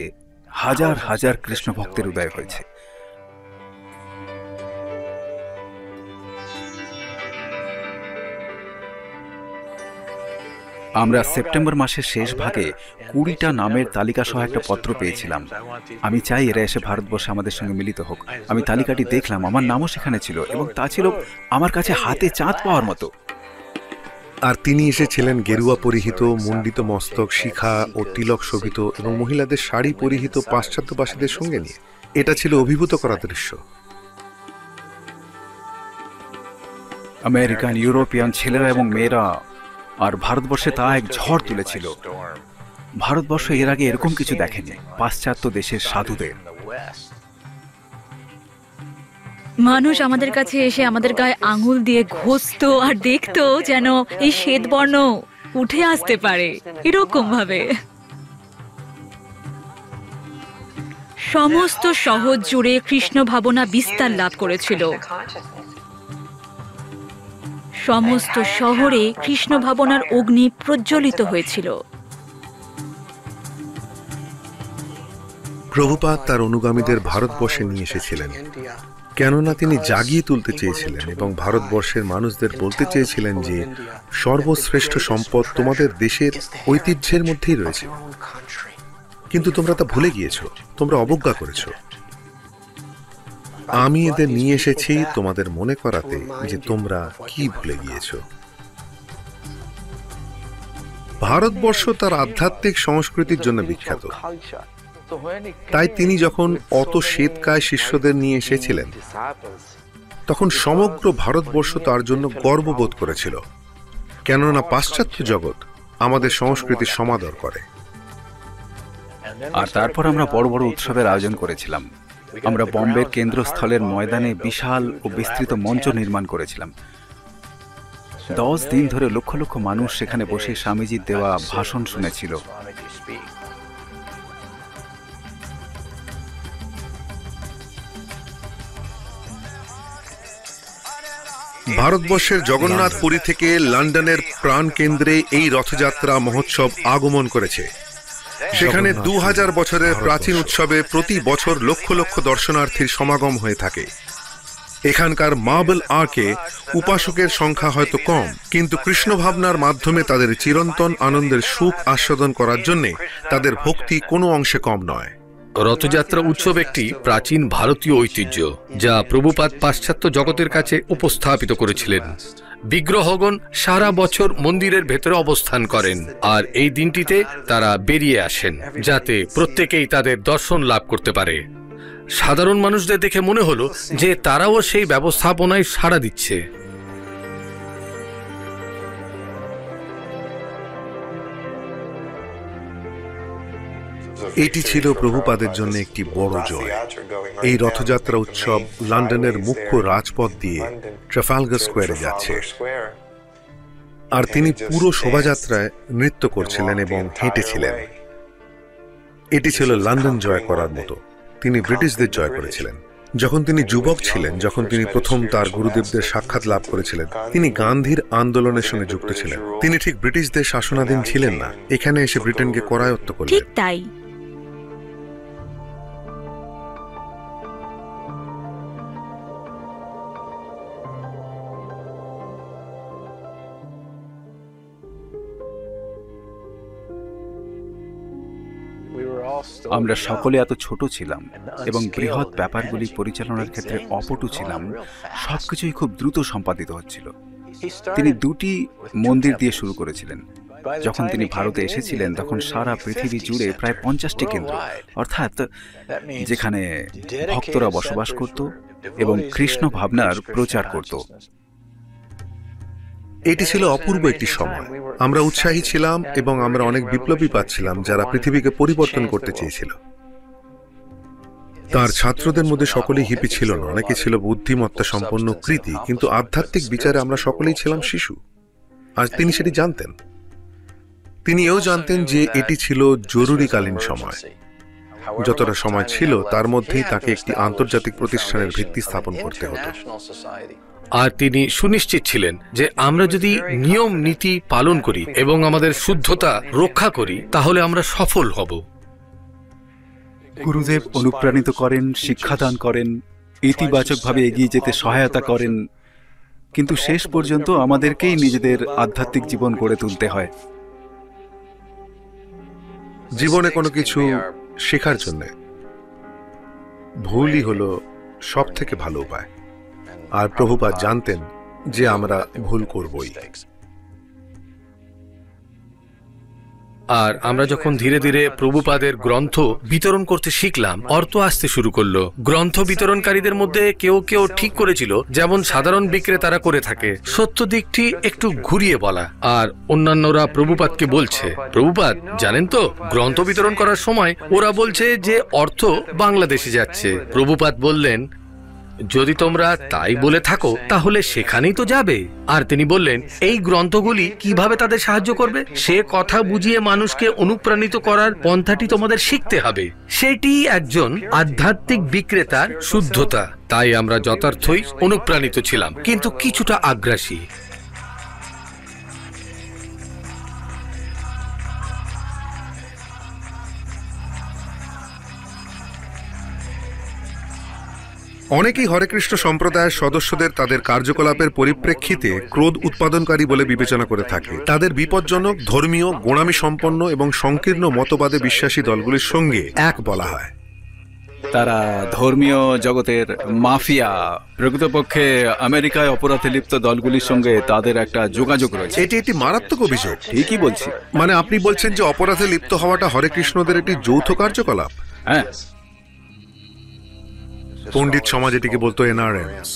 B: হাজার হাজার কৃষ্ণ ভক্তের উদয় হয়েছে। আমরা সেপ্টেম্বর মাসের শেষ ভাগে 20টা নামের তালিকা সহ একটা পত্র পেয়েছিলাম। আমি চাই এরা এসে ভারতবর্ষে আমাদের সঙ্গে মিলিত হোক। আমি তালিকাটি দেখলাম, আমার নামও সেখানে ছিল, এবং তা ছিল আমার কাছে হাতে চাঁদ পাওয়ার মতো।
A: আর তিনি এসেছিলেন গেরুয়া পরিহিত, মণ্ডিত মস্তক, শিখা ও তিলক শোভিত, এবং মহিলাদের শাড়ি পরিহিত পাশ্চাত্যবাসীদের সঙ্গে নিয়ে। এটা ছিল অভিভূত করা দৃশ্য।
B: আমেরিকান, ইউরোপিয়ান ছেলেরা এবং মেয়েরা, আর ভারতবর্ষে তা এক ঝড় তুলেছিল। ভারতবর্ষ এর আগে এরকম কিছু দেখেনি। পাশ্চাত্য দেশের সাধুদের
C: মানুষ আমাদের কাছে এসে আমাদের গায়ে আঙুল দিয়ে ঘষতো আর দেখতো যেন এই শ্বেতবর্ণ উঠে আসতে পারে, এরকম ভাবে। সমস্ত শহর জুড়ে কৃষ্ণ ভাবনা বিস্তার লাভ করেছিল। সমস্ত শহরে কৃষ্ণ ভাবনার অগ্নি প্রজ্বলিত হয়েছিল।
A: প্রভুপাদ তার অনুগামীদের ভারতবর্ষে নিয়ে এসেছিলেন, কেননা তিনি জাগিয়ে তুলতে চেয়েছিলেন এবং ভারতবর্ষের মানুষদের বলতে চেয়েছিলেন যে সর্বশ্রেষ্ঠ সম্পদ তোমাদের দেশের ঐতিহ্যের মধ্যেই রয়েছে, কিন্তু তোমরা তা ভুলে গিয়েছো, তোমরা অবজ্ঞা করেছো। আমি এদের নিয়ে এসেছি তোমাদের মনে করাতে যে তোমরা কি ভুলে গিয়েছো। ভারতবর্ষ তার আধ্যাত্মিক সংস্কৃতির জন্য বিখ্যাত। তাই তিনি যখন অত শ্বেতকায় শিষ্যদের নিয়ে এসেছিলেন, তখন সমগ্র ভারতবর্ষ তার জন্য গর্ববোধ করেছিল, কেননা পাশ্চাত্য জগৎ আমাদের সংস্কৃতির সমাদর করে।
B: আর তারপর আমরা বড় বড় উৎসবের আয়োজন করেছিলাম। আমরা বম্বের কেন্দ্রস্থলের ময়দানে বিশাল ও বিস্তৃত মঞ্চ নির্মাণ করেছিলাম। 10 দিন ধরে লক্ষ লক্ষ মানুষ সেখানে বসে স্বামীজির দেওয়া ভাষণ শুনেছিল।
A: ভারতবর্ষের জগন্নাথ পুরী থেকে লন্ডনের প্রাণকেন্দ্রে এই রথযাত্রা মহোৎসব আগমন করেছে। সেখানে 2000 বছরের প্রাচীন উৎসবে প্রতি বছর লক্ষ লক্ষ দর্শনার্থীর সমাগম হয়ে থাকে। এখানকার মার্বেল আর্কে উপাসকের সংখ্যা হয়তো কম, কিন্তু কৃষ্ণ ভাবনার মাধ্যমে তাদের চিরন্তন আনন্দের সুখ আস্বাদন করার জন্য তাদের ভক্তি কোনো অংশে কম নয়।
D: রথযাত্রা উৎসব একটি প্রাচীন ভারতীয় ঐতিহ্য, যা প্রভুপাদ পাশ্চাত্য জগতের কাছে উপস্থাপিত করেছিলেন। বিগ্রহগণ সারা বছর মন্দিরের ভেতরে অবস্থান করেন, আর এই দিনটিতে তারা বেরিয়ে আসেন যাতে প্রত্যেকেই তাদের দর্শন লাভ করতে পারে। সাধারণ মানুষদের দেখে মনে হলো যে তারাও সেই ব্যবস্থাপনায় সাড়া দিচ্ছে।
A: এটি ছিল প্রভুপাদের জন্য একটি বড় জয়। এই রথযাত্রা উৎসব লন্ডনের মুখ্য রাজপথ দিয়ে ট্রাফালগার স্কোয়ারে যাচ্ছে, আর তিনি পুরো শোভাযাত্রায় নৃত্য করছিলেন এবং হেঁটেছিলেন। এটি ছিল লন্ডন জয় করার মতো। তিনি ব্রিটিশদের জয় করেছিলেন। যখন তিনি যুবক ছিলেন, যখন তিনি প্রথম তার গুরুদেবদের সাক্ষাৎ লাভ করেছিলেন, তিনি গান্ধীর আন্দোলনের সঙ্গে যুক্ত ছিলেন। তিনি ঠিক ব্রিটিশদের শাসনাধীন ছিলেন না, এখানে এসে ব্রিটেনকে করায়ত্ত করলেন।
C: ঠিক তাই।
B: আমরা সকলে এত ছোট ছিলাম এবং বৃহৎ ব্যাপারগুলি পরিচালনার ক্ষেত্রে অপটু ছিলাম। সবকিছুই খুব দ্রুত সম্পাদিত হচ্ছিল। তিনি 2টি মন্দির দিয়ে শুরু করেছিলেন। যখন তিনি ভারতে এসেছিলেন তখন সারা পৃথিবী জুড়ে প্রায় 50টি কেন্দ্র, অর্থাৎ যেখানে ভক্তরা বসবাস করত এবং কৃষ্ণ ভাবনার প্রচার করত।
A: এটি ছিল অপূর্ব একটি সময়। আমরা উৎসাহী ছিলাম এবং আমরা অনেক বিপ্লবী পাচ্ছিলাম যারা পৃথিবীকে পরিবর্তন করতে চেয়েছিল। তার ছাত্রদের মধ্যে সকলেই হিপি ছিল না, অনেকে ছিল বুদ্ধিমত্তা সম্পন্ন কৃতি, কিন্তু আধ্যাত্মিক বিচারে আমরা সকলেই ছিলাম শিশু। আর তিনি সেটি জানতেন। তিনি এও জানতেন যে এটি ছিল জরুরিকালীন সময়। যতটা সময় ছিল তার মধ্যেই তাকে একটি আন্তর্জাতিক প্রতিষ্ঠানের ভিত্তি স্থাপন করতে হতো।
D: আর তিনি সুনিশ্চিত ছিলেন যে আমরা যদি নিয়ম নীতি পালন করি এবং আমাদের শুদ্ধতা রক্ষা করি তাহলে আমরা সফল হব।
B: গুরুদেব অনুপ্রাণিত করেন, শিক্ষাদান করেন, ইতিবাচকভাবে এগিয়ে যেতে সহায়তা করেন, কিন্তু শেষ পর্যন্ত আমাদেরকেই নিজেদের আধ্যাত্মিক জীবন গড়ে তুলতে হয়।
A: জীবনে কোনো কিছু শেখার জন্য ভুলই হলো সব থেকে ভালো উপায়। আর প্রভুপাদ জানতেন যে আমরা ভুল করবই।
D: আর আমরা যখন ধীরে ধীরে প্রভুপাদের গ্রন্থ বিতরণ করতে শিখলাম, অর্থ আসতে শুরু করলো। গ্রন্থ বিতরণকারীদের মধ্যে কেউ কেউ ঠিক করেছিল, যেমন সাধারণ বিক্রেতারা করে থাকে, সত্য দিকটি একটু ঘুরিয়ে বলা। আর অন্যান্যরা প্রভুপাদকে বলছে, প্রভুপাদ জানেন তো, গ্রন্থ বিতরণ করার সময় ওরা বলছে যে অর্থ বাংলাদেশে যাচ্ছে। প্রভুপাদ বললেন, যদি তোমরা তাই বলে থাকো তাহলে সেখানেই তো যাবে। আর তিনি বললেন, এই গ্রন্থগুলি কিভাবে তাদের সাহায্য করবে সে কথা বুঝিয়ে মানুষকে অনুপ্রাণিত করার পন্থাটি তোমাদের শিখতে হবে। সেটি একজন আধ্যাত্মিক বিক্রেতার শুদ্ধতা। তাই আমরা যথার্থই অনুপ্রাণিত ছিলাম, কিন্তু কিছুটা আগ্রাসী।
A: অনেকেই হরে কৃষ্ণ সম্প্রদায়ের সদস্যদের তাদের কার্যকলাপের পরিপ্রেক্ষিতে ক্রোধ উৎপাদনকারী বলে বিবেচনা করে থাকে। তাদের বিপজ্জনক, ধর্মীয়, গোঁড়ামি সম্পন্ন এবং সংকীর্ণ মতবাদে বিশ্বাসী দলগুলির সঙ্গে এক বলা হয়।
B: তারা ধর্মীয় জগতের মাফিয়া। প্রকৃতপক্ষে আমেরিকায় অপরাধে লিপ্ত দলগুলির সঙ্গে তাদের একটা যোগাযোগ রয়েছে।
A: এটি একটি মারাত্মক অভিযোগ।
B: ঠিকই বলছি।
A: মানে আপনি বলছেন যে অপরাধে লিপ্ত হওয়াটা হরে কৃষ্ণদের একটি যৌথ কার্যকলাপ?
B: হ্যাঁ,
A: পণ্ডিত সমাজ এটিকে বলতো এনআরএমস।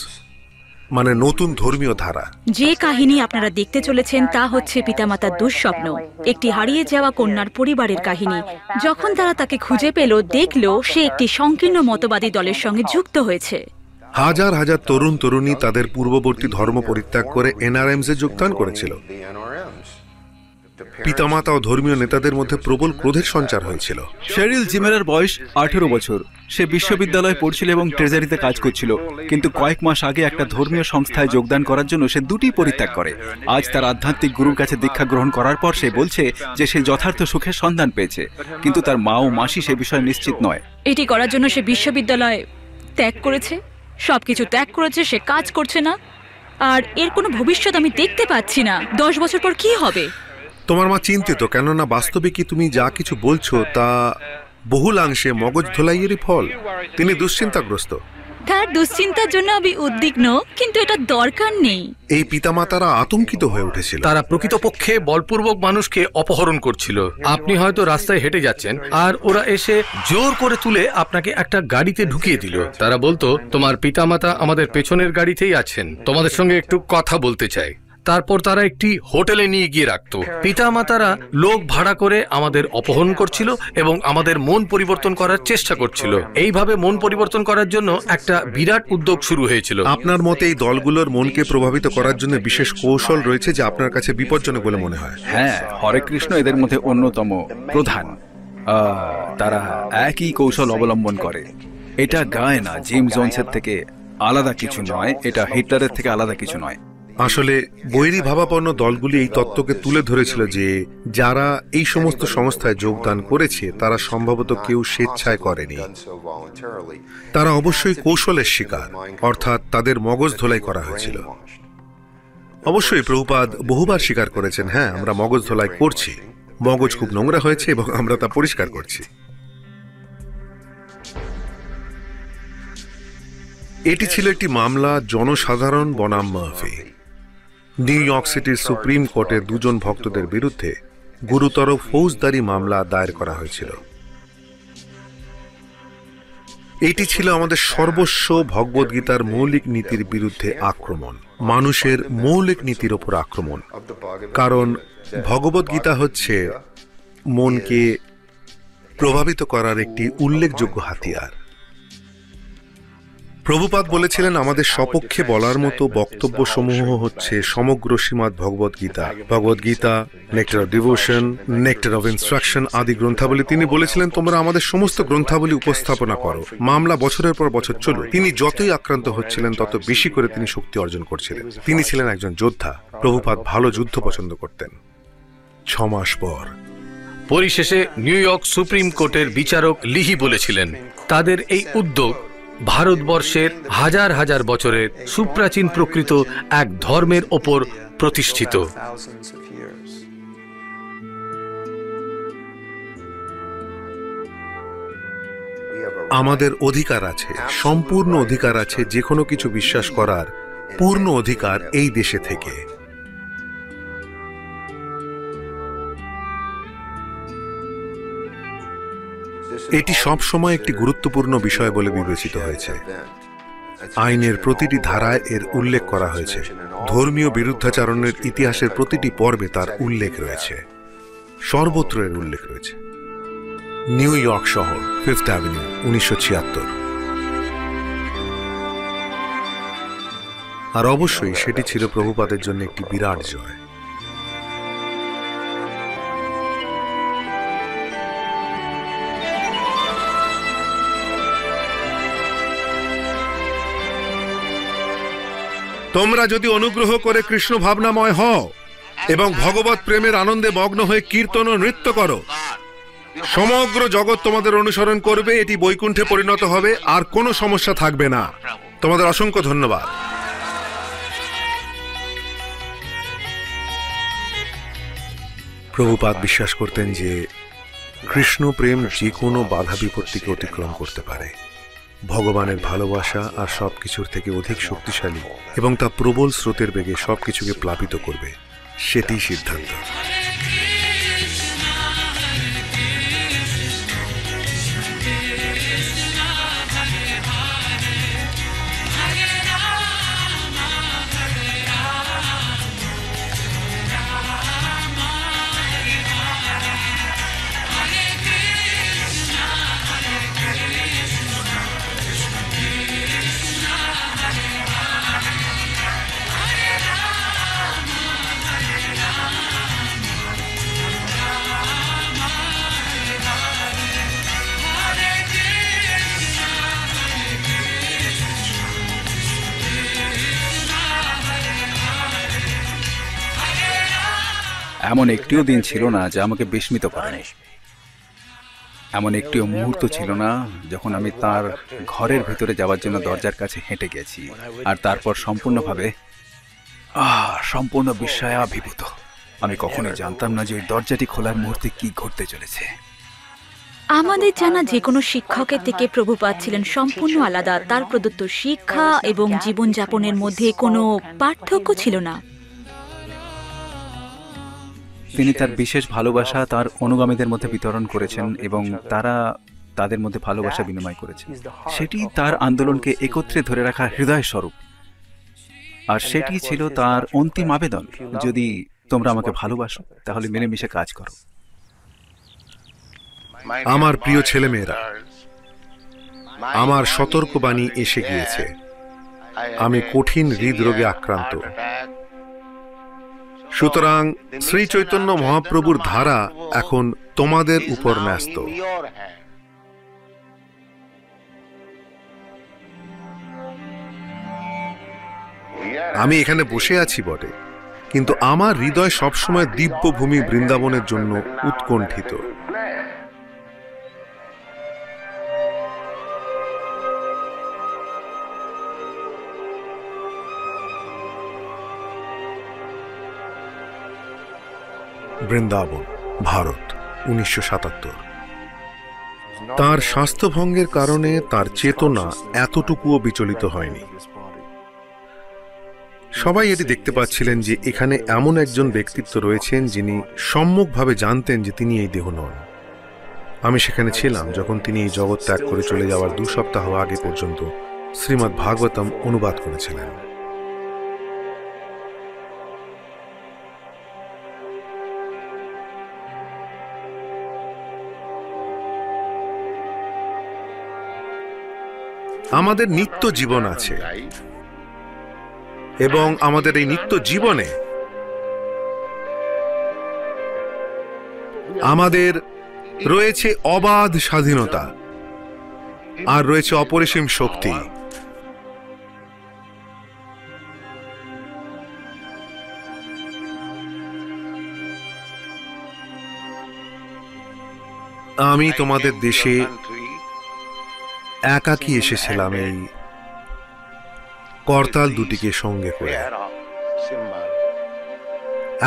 A: মানে নতুন ধর্মীয় ধারা।
C: যে কাহিনী আপনারা দেখতে চলেছেন তা হচ্ছে পিতামাতার দুঃস্বপ্ন, একটি হারিয়ে যাওয়া কন্যার পরিবারের কাহিনী। যখন তারা তাকে খুঁজে পেল, দেখল সে একটি সংকীর্ণ মতবাদী দলের সঙ্গে যুক্ত হয়েছে।
A: হাজার হাজার তরুণ তরুণী তাদের পূর্ববর্তী ধর্ম পরিত্যাগ করে NRMs এ যোগদান করেছিল। পিতামাতা ও ধর্মীয় নেতাদের মধ্যে প্রবল ক্রোধের সঞ্চার হয়েছিল।
B: শেরিল জিমেরের বয়স 18 বছর। সে বিশ্ববিদ্যালয়ে পড়ছিল এবং ট্রেজারিতে কাজ করছিল, কিন্তু কয়েক মাস আগে একটা ধর্মীয় সংস্থায় যোগদান করার জন্য সে দুটি পরিত্যাগ করে। আজ তার আধ্যাত্মিক গুরুর কাছে দীক্ষা গ্রহণ করার পর সে বলছে যে সে যথার্থ সুখের সন্ধান পেয়েছে, কিন্তু তার মা ও মাসি সে বিষয়ে নিশ্চিত নয়।
C: এটি করার জন্য সে বিশ্ববিদ্যালয় ত্যাগ করেছে, সবকিছু ত্যাগ করেছে, সে কাজ করছে না, আর এর কোনো ভবিষ্যৎ আমি দেখতে পাচ্ছি না। 10 বছর পর কি হবে?
A: তোমার মা চিন্তিত, কেননা বাস্তবে কি তুমি যা কিছু বলছো তা বহুলাংশে মগজ ধোলাইয়েরই ফল। তিনি দুশ্চিন্তাগ্রস্ত।
C: তার দুশ্চিন্তার জন্য আমি উদ্বিগ্ন, কিন্তু এটা দরকার নেই।
A: এই পিতামাতারা আতঙ্কিত হয়ে উঠেছিল।
D: তারা প্রকৃতপক্ষে বলপূর্বক মানুষকে অপহরণ করছিল। আপনি হয়তো রাস্তায় হেঁটে যাচ্ছেন আর ওরা এসে জোর করে তুলে আপনাকে একটা গাড়িতে ঢুকিয়ে দিল। তারা বলতো, তোমার পিতামাতা আমাদের পেছনের গাড়িতেই আছেন, তোমাদের সঙ্গে একটু কথা বলতে চাই। তারপর তারা একটি হোটেলে নিয়ে গিয়ে রাখতো। পিতামাতারা লোক ভাড়া করে আমাদের অপহরণ করছিল এবং আমাদের মন পরিবর্তন করার চেষ্টা করছিল। এইভাবে মন পরিবর্তন করার জন্য একটা বিরাট উদ্যোগ শুরু হয়েছিল।
A: আপনার মতে এই দলগুলোর মনকে প্রভাবিত করার জন্য বিশেষ কৌশল রয়েছে যা আপনার কাছে বিপজ্জনক বলে মনে হয়?
B: হ্যাঁ, হরে কৃষ্ণ এদের মধ্যে অন্যতম প্রধান। তারা একই কৌশল অবলম্বন করে। এটা গায়না জিম জোনসের থেকে আলাদা কিছু নয়, এটা হিটলারের থেকে আলাদা কিছু নয়।
A: আসলে বৈরী ভাবাপন্ন দলগুলি এই তত্ত্বকে তুলে ধরেছিল যে যারা এই সমস্ত সংস্থায় যোগদান করেছে তারা সম্ভবত কেউ স্বেচ্ছায় করেনি। তারা অবশ্যই কৌশলের শিকার, অর্থাৎ তাদের মগজ ধোলাই করা হয়েছিল। অবশ্যই প্রভুপাদ বহুবার স্বীকার করেছেন, হ্যাঁ আমরা মগজ ধোলাই করছি, মগজ খুব নোংরা হয়েছে এবং আমরা তা পরিষ্কার করছি। এটি ছিল একটি মামলা জনসাধারণ বনাম মার্ফি। নিউ ইয়র্ক সিটির সুপ্রিম কোর্টে দুজন ভক্তদের বিরুদ্ধে গুরুতর ফৌজদারি মামলা দায়ের করা হয়েছিল। এটি ছিল আমাদের সর্বস্ব ভগবদ্গীতার মৌলিক নীতির বিরুদ্ধে আক্রমণ, মানুষের মৌলিক নীতির ওপর আক্রমণ। কারণ ভগবদ্গীতা হচ্ছে মনকে প্রভাবিত করার একটি উল্লেখযোগ্য হাতিয়ার। প্রভুপাদ বলেছিলেন আমাদের সপক্ষে বলার মতো বক্তব্য সমূহ হচ্ছে সমগ্র Srimad Bhagavad Gita, Bhagavad Gita, Nectar of Devotion, Nectar of Instruction আদি গ্রন্থাবলী। তিনি বলেছিলেন তোমরা আমাদের সমস্ত গ্রন্থাবলী উপস্থাপনা করো। মামলা বছরের পর বছর চলুক। তিনি যতই আক্রান্ত হচ্ছিলেন তত বেশি করে তিনি শক্তি অর্জন করছিলেন। তিনি ছিলেন একজন যোদ্ধা। প্রভুপাদ ভালো যুদ্ধ পছন্দ করতেন। 6 মাস পর
D: পরিশেষে নিউ ইয়র্ক সুপ্রিম কোর্টের বিচারক লিহি বলেছিলেন তাদের এই উদ্যোগ ভারতবর্ষের হাজার হাজার বছরের সুপ্রাচীন প্রকৃত এক ধর্মের ওপর প্রতিষ্ঠিত।
A: আমাদের অধিকার আছে, সম্পূর্ণ অধিকার আছে যে কোনো কিছু বিশ্বাস করার পূর্ণ অধিকার এই দেশে থেকে। এটি সবসময় একটি গুরুত্বপূর্ণ বিষয় বলে বিবেচিত হয়েছে। আইনের প্রতিটি ধারায় এর উল্লেখ করা হয়েছে। ধর্মীয় বিরুদ্ধাচরণের ইতিহাসের প্রতিটি পর্বে তার উল্লেখ রয়েছে, সর্বত্র এর উল্লেখ রয়েছে। নিউ ইয়র্ক শহর, 5th অ্যাভিনিউ, 1976। আর অবশ্যই সেটি ছিল প্রভুপাদের জন্য একটি বিরাট জয়। তোমরা যদি অনুগ্রহ করে কৃষ্ণ ভাবনাময় হও এবং ভগবত প্রেমের আনন্দে মগ্ন হয়ে কীর্তন ও নৃত্য করো, সমগ্র জগৎ তোমাদের অনুসরণ করবে, এটি বৈকুণ্ঠে পরিণত হবে, আর কোনো সমস্যা থাকবে না। তোমাদের অসংখ্য ধন্যবাদ। প্রভুপাদ বিশ্বাস করতেন যে কৃষ্ণ প্রেম যে কোনো বাধা বিপত্তিকে অতিক্রম করতে পারে। ভগবানের ভালোবাসা আর সবকিছুর থেকে অধিক শক্তিশালী এবং তা প্রবল স্রোতের বেগে সবকিছুকে প্লাবিত করবে, সেটিই সিদ্ধান্ত।
B: এমন একটিও দিন ছিল না যা আমাকে বিস্মিত করেনি। এমন একটিও মুহূর্ত ছিল না যখন আমি তার ঘরের ভিতরে যাওয়ার জন্য দরজার কাছে হেঁটে গেছি আর তারপর সম্পূর্ণ বিস্ময়াভিভূত। আমি কখনোই জানতাম না যে ওই দরজাটি খোলার মুহূর্তে কি ঘটতে চলেছে।
C: আমাদের জানা যে কোনো শিক্ষকের থেকে প্রভুপাদ ছিলেন সম্পূর্ণ আলাদা। তার প্রদত্ত শিক্ষা এবং জীবনযাপনের মধ্যে কোনো পার্থক্য ছিল না।
B: তিনি তার বিশেষ ভালোবাসা তার অনুগামীদের মধ্যে বিতরণ করেছেন এবং তারা তাদের মধ্যে ভালোবাসা বিনিময় করেছেন। সেটি তার আন্দোলনকে একত্রে ধরে রাখার হৃদয় স্বরূপ, আর সেটি ছিল তার অন্তিম আবেদন, যদি তোমরা আমাকে ভালোবাসো তাহলে মিলেমিশে কাজ করো।
A: আমার প্রিয় ছেলেমেয়েরা, আমার সতর্কবাণী এসে গিয়েছে। আমি কঠিন হৃদরোগে আক্রান্ত। সুতরাং শ্রী চৈতন্য মহাপ্রভুর ধারা এখন তোমাদের উপর ন্যস্ত। আমি এখানে বসে আছি বটে, কিন্তু আমার হৃদয় সবসময় দিব্যভূমি বৃন্দাবনের জন্য উৎকণ্ঠিত। বৃন্দাবন, ভারত, 1977। তার স্বাস্থ্যভঙ্গের কারণে তার চেতনা এতটুকুও বিচলিত হয়নি। সবাই এটি দেখতে পাচ্ছিলেন যে এখানে এমন একজন ব্যক্তিত্ব রয়েছেন যিনি সম্মুখভাবে জানতেন যে তিনি এই দেহ নন। আমি সেখানে ছিলাম যখন তিনি এই জগৎ ত্যাগ করে চলে যাওয়ার 2 সপ্তাহ আগে পর্যন্ত শ্রীমদ্ ভাগবতম অনুবাদ করেছিলেন। আমাদের নিত্য জীবন আছে এবং আমাদের এই নিত্য জীবনে আমাদের রয়েছে অবাধ স্বাধীনতা আর রয়েছে অপরিসীম শক্তি। আমি তোমাদের দেশে একাকী এসেছিলাম এই করতাল দুটিকে সঙ্গে করে।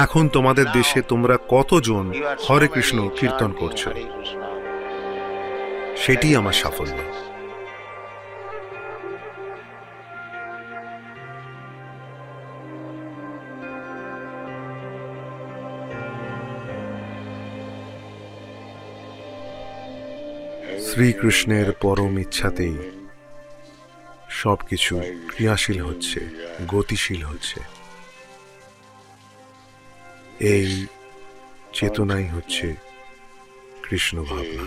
A: এখন তোমাদের দেশে তোমরা কতজন হরে কৃষ্ণ কীর্তন করছো, সেটি আমার সাফল্য। শ্রীকৃষ্ণের পরম ইচ্ছাতেই সবকিছু ক্রিয়াশীল হচ্ছে, গতিশীল হচ্ছে। এই চেতনাই হচ্ছে কৃষ্ণ ভাবনা।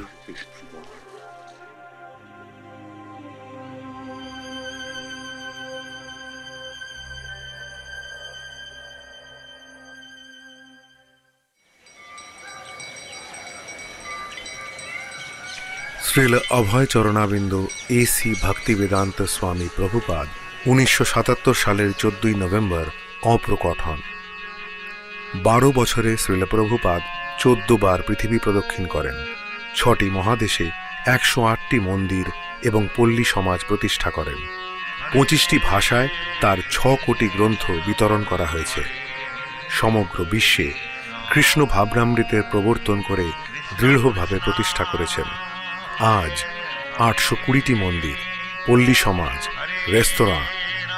A: শ্রীল অভয় চরণাবিন্দ এসি ভক্তিবেদান্ত স্বামী প্রভুপাদ 1977 সালের 14 নভেম্বর অপ্রকট হন। 12 বছরে শ্রীল প্রভুপাদ 14 বার পৃথিবী প্রদক্ষিণ করেন। 6টি মহাদেশে 108টি মন্দির এবং পল্লী সমাজ প্রতিষ্ঠা করেন। 25টি ভাষায় তার 6 কোটি গ্রন্থ বিতরণ করা হয়েছে। সমগ্র বিশ্বে কৃষ্ণ ভাবনামৃতের প্রবর্তন করে দৃঢ়ভাবে প্রতিষ্ঠা করেছেন। আজ 820টি মন্দির, পল্লী সমাজ, রেস্তোরাঁ,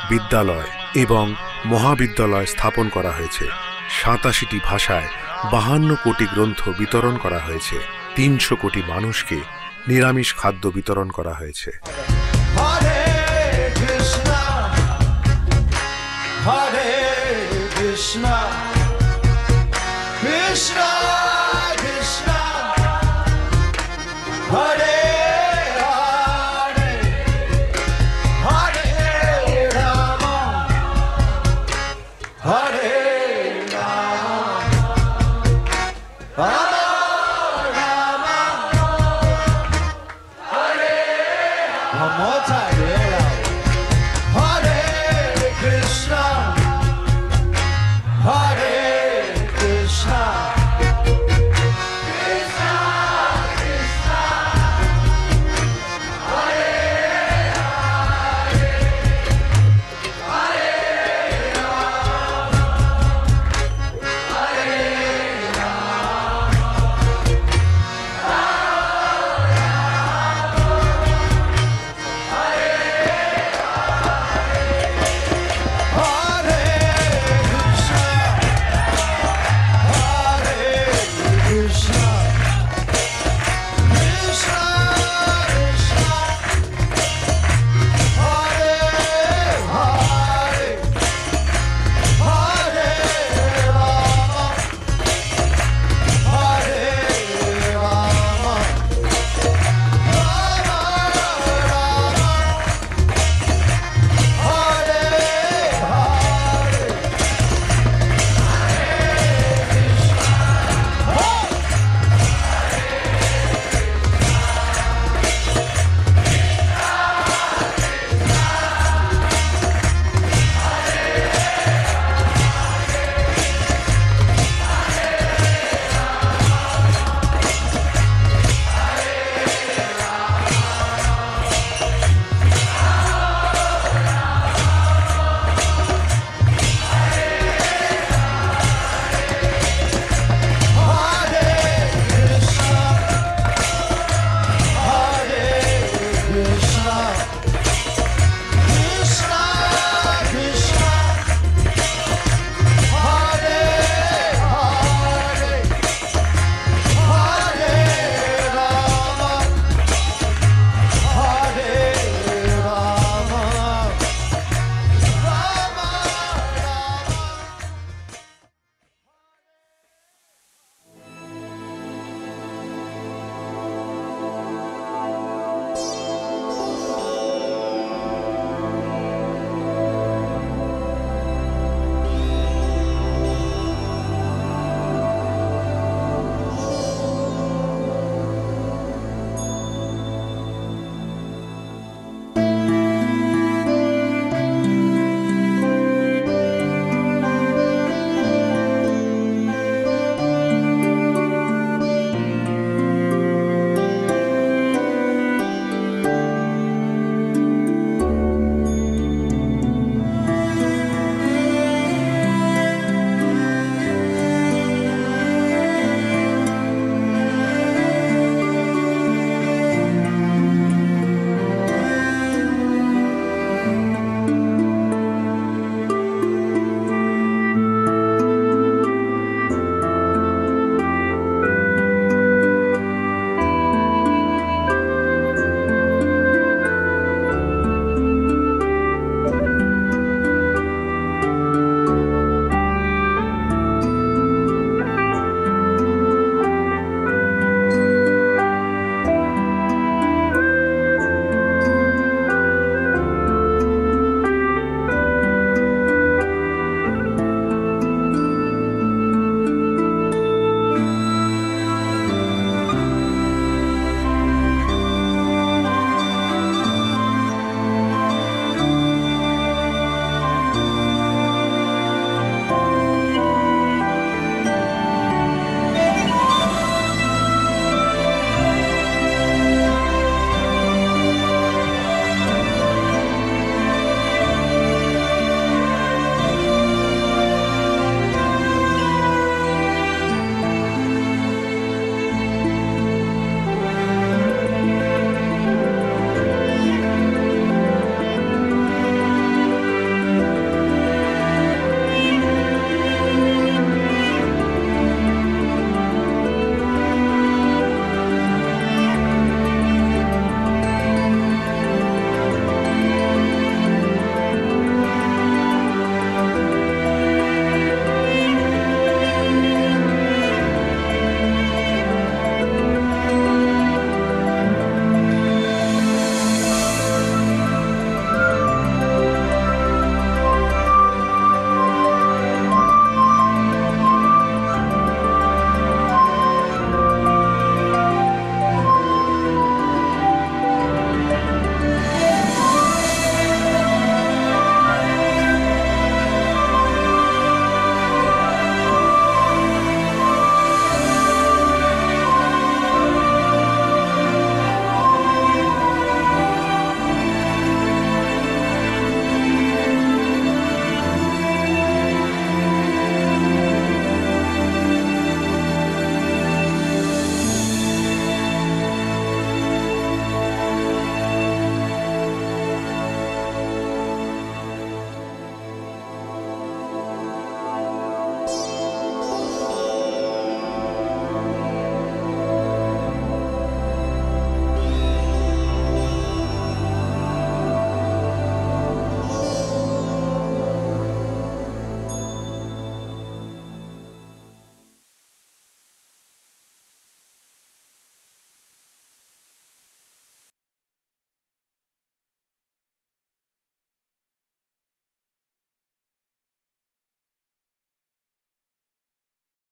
A: বিদ্যালয় এবং মহাবিদ্যালয় স্থাপন করা হয়েছে। 87টি ভাষায় 52 কোটি গ্রন্থ বিতরণ করা হয়েছে। 300 কোটি মানুষকে নিরামিষ খাদ্য বিতরণ করা হয়েছে।
F: Hare Krishna, Hare Krishna, Krishna Krishna, Hare Hare, Hare Rama, Hare Rama, Rama Rama, Hare. One more time.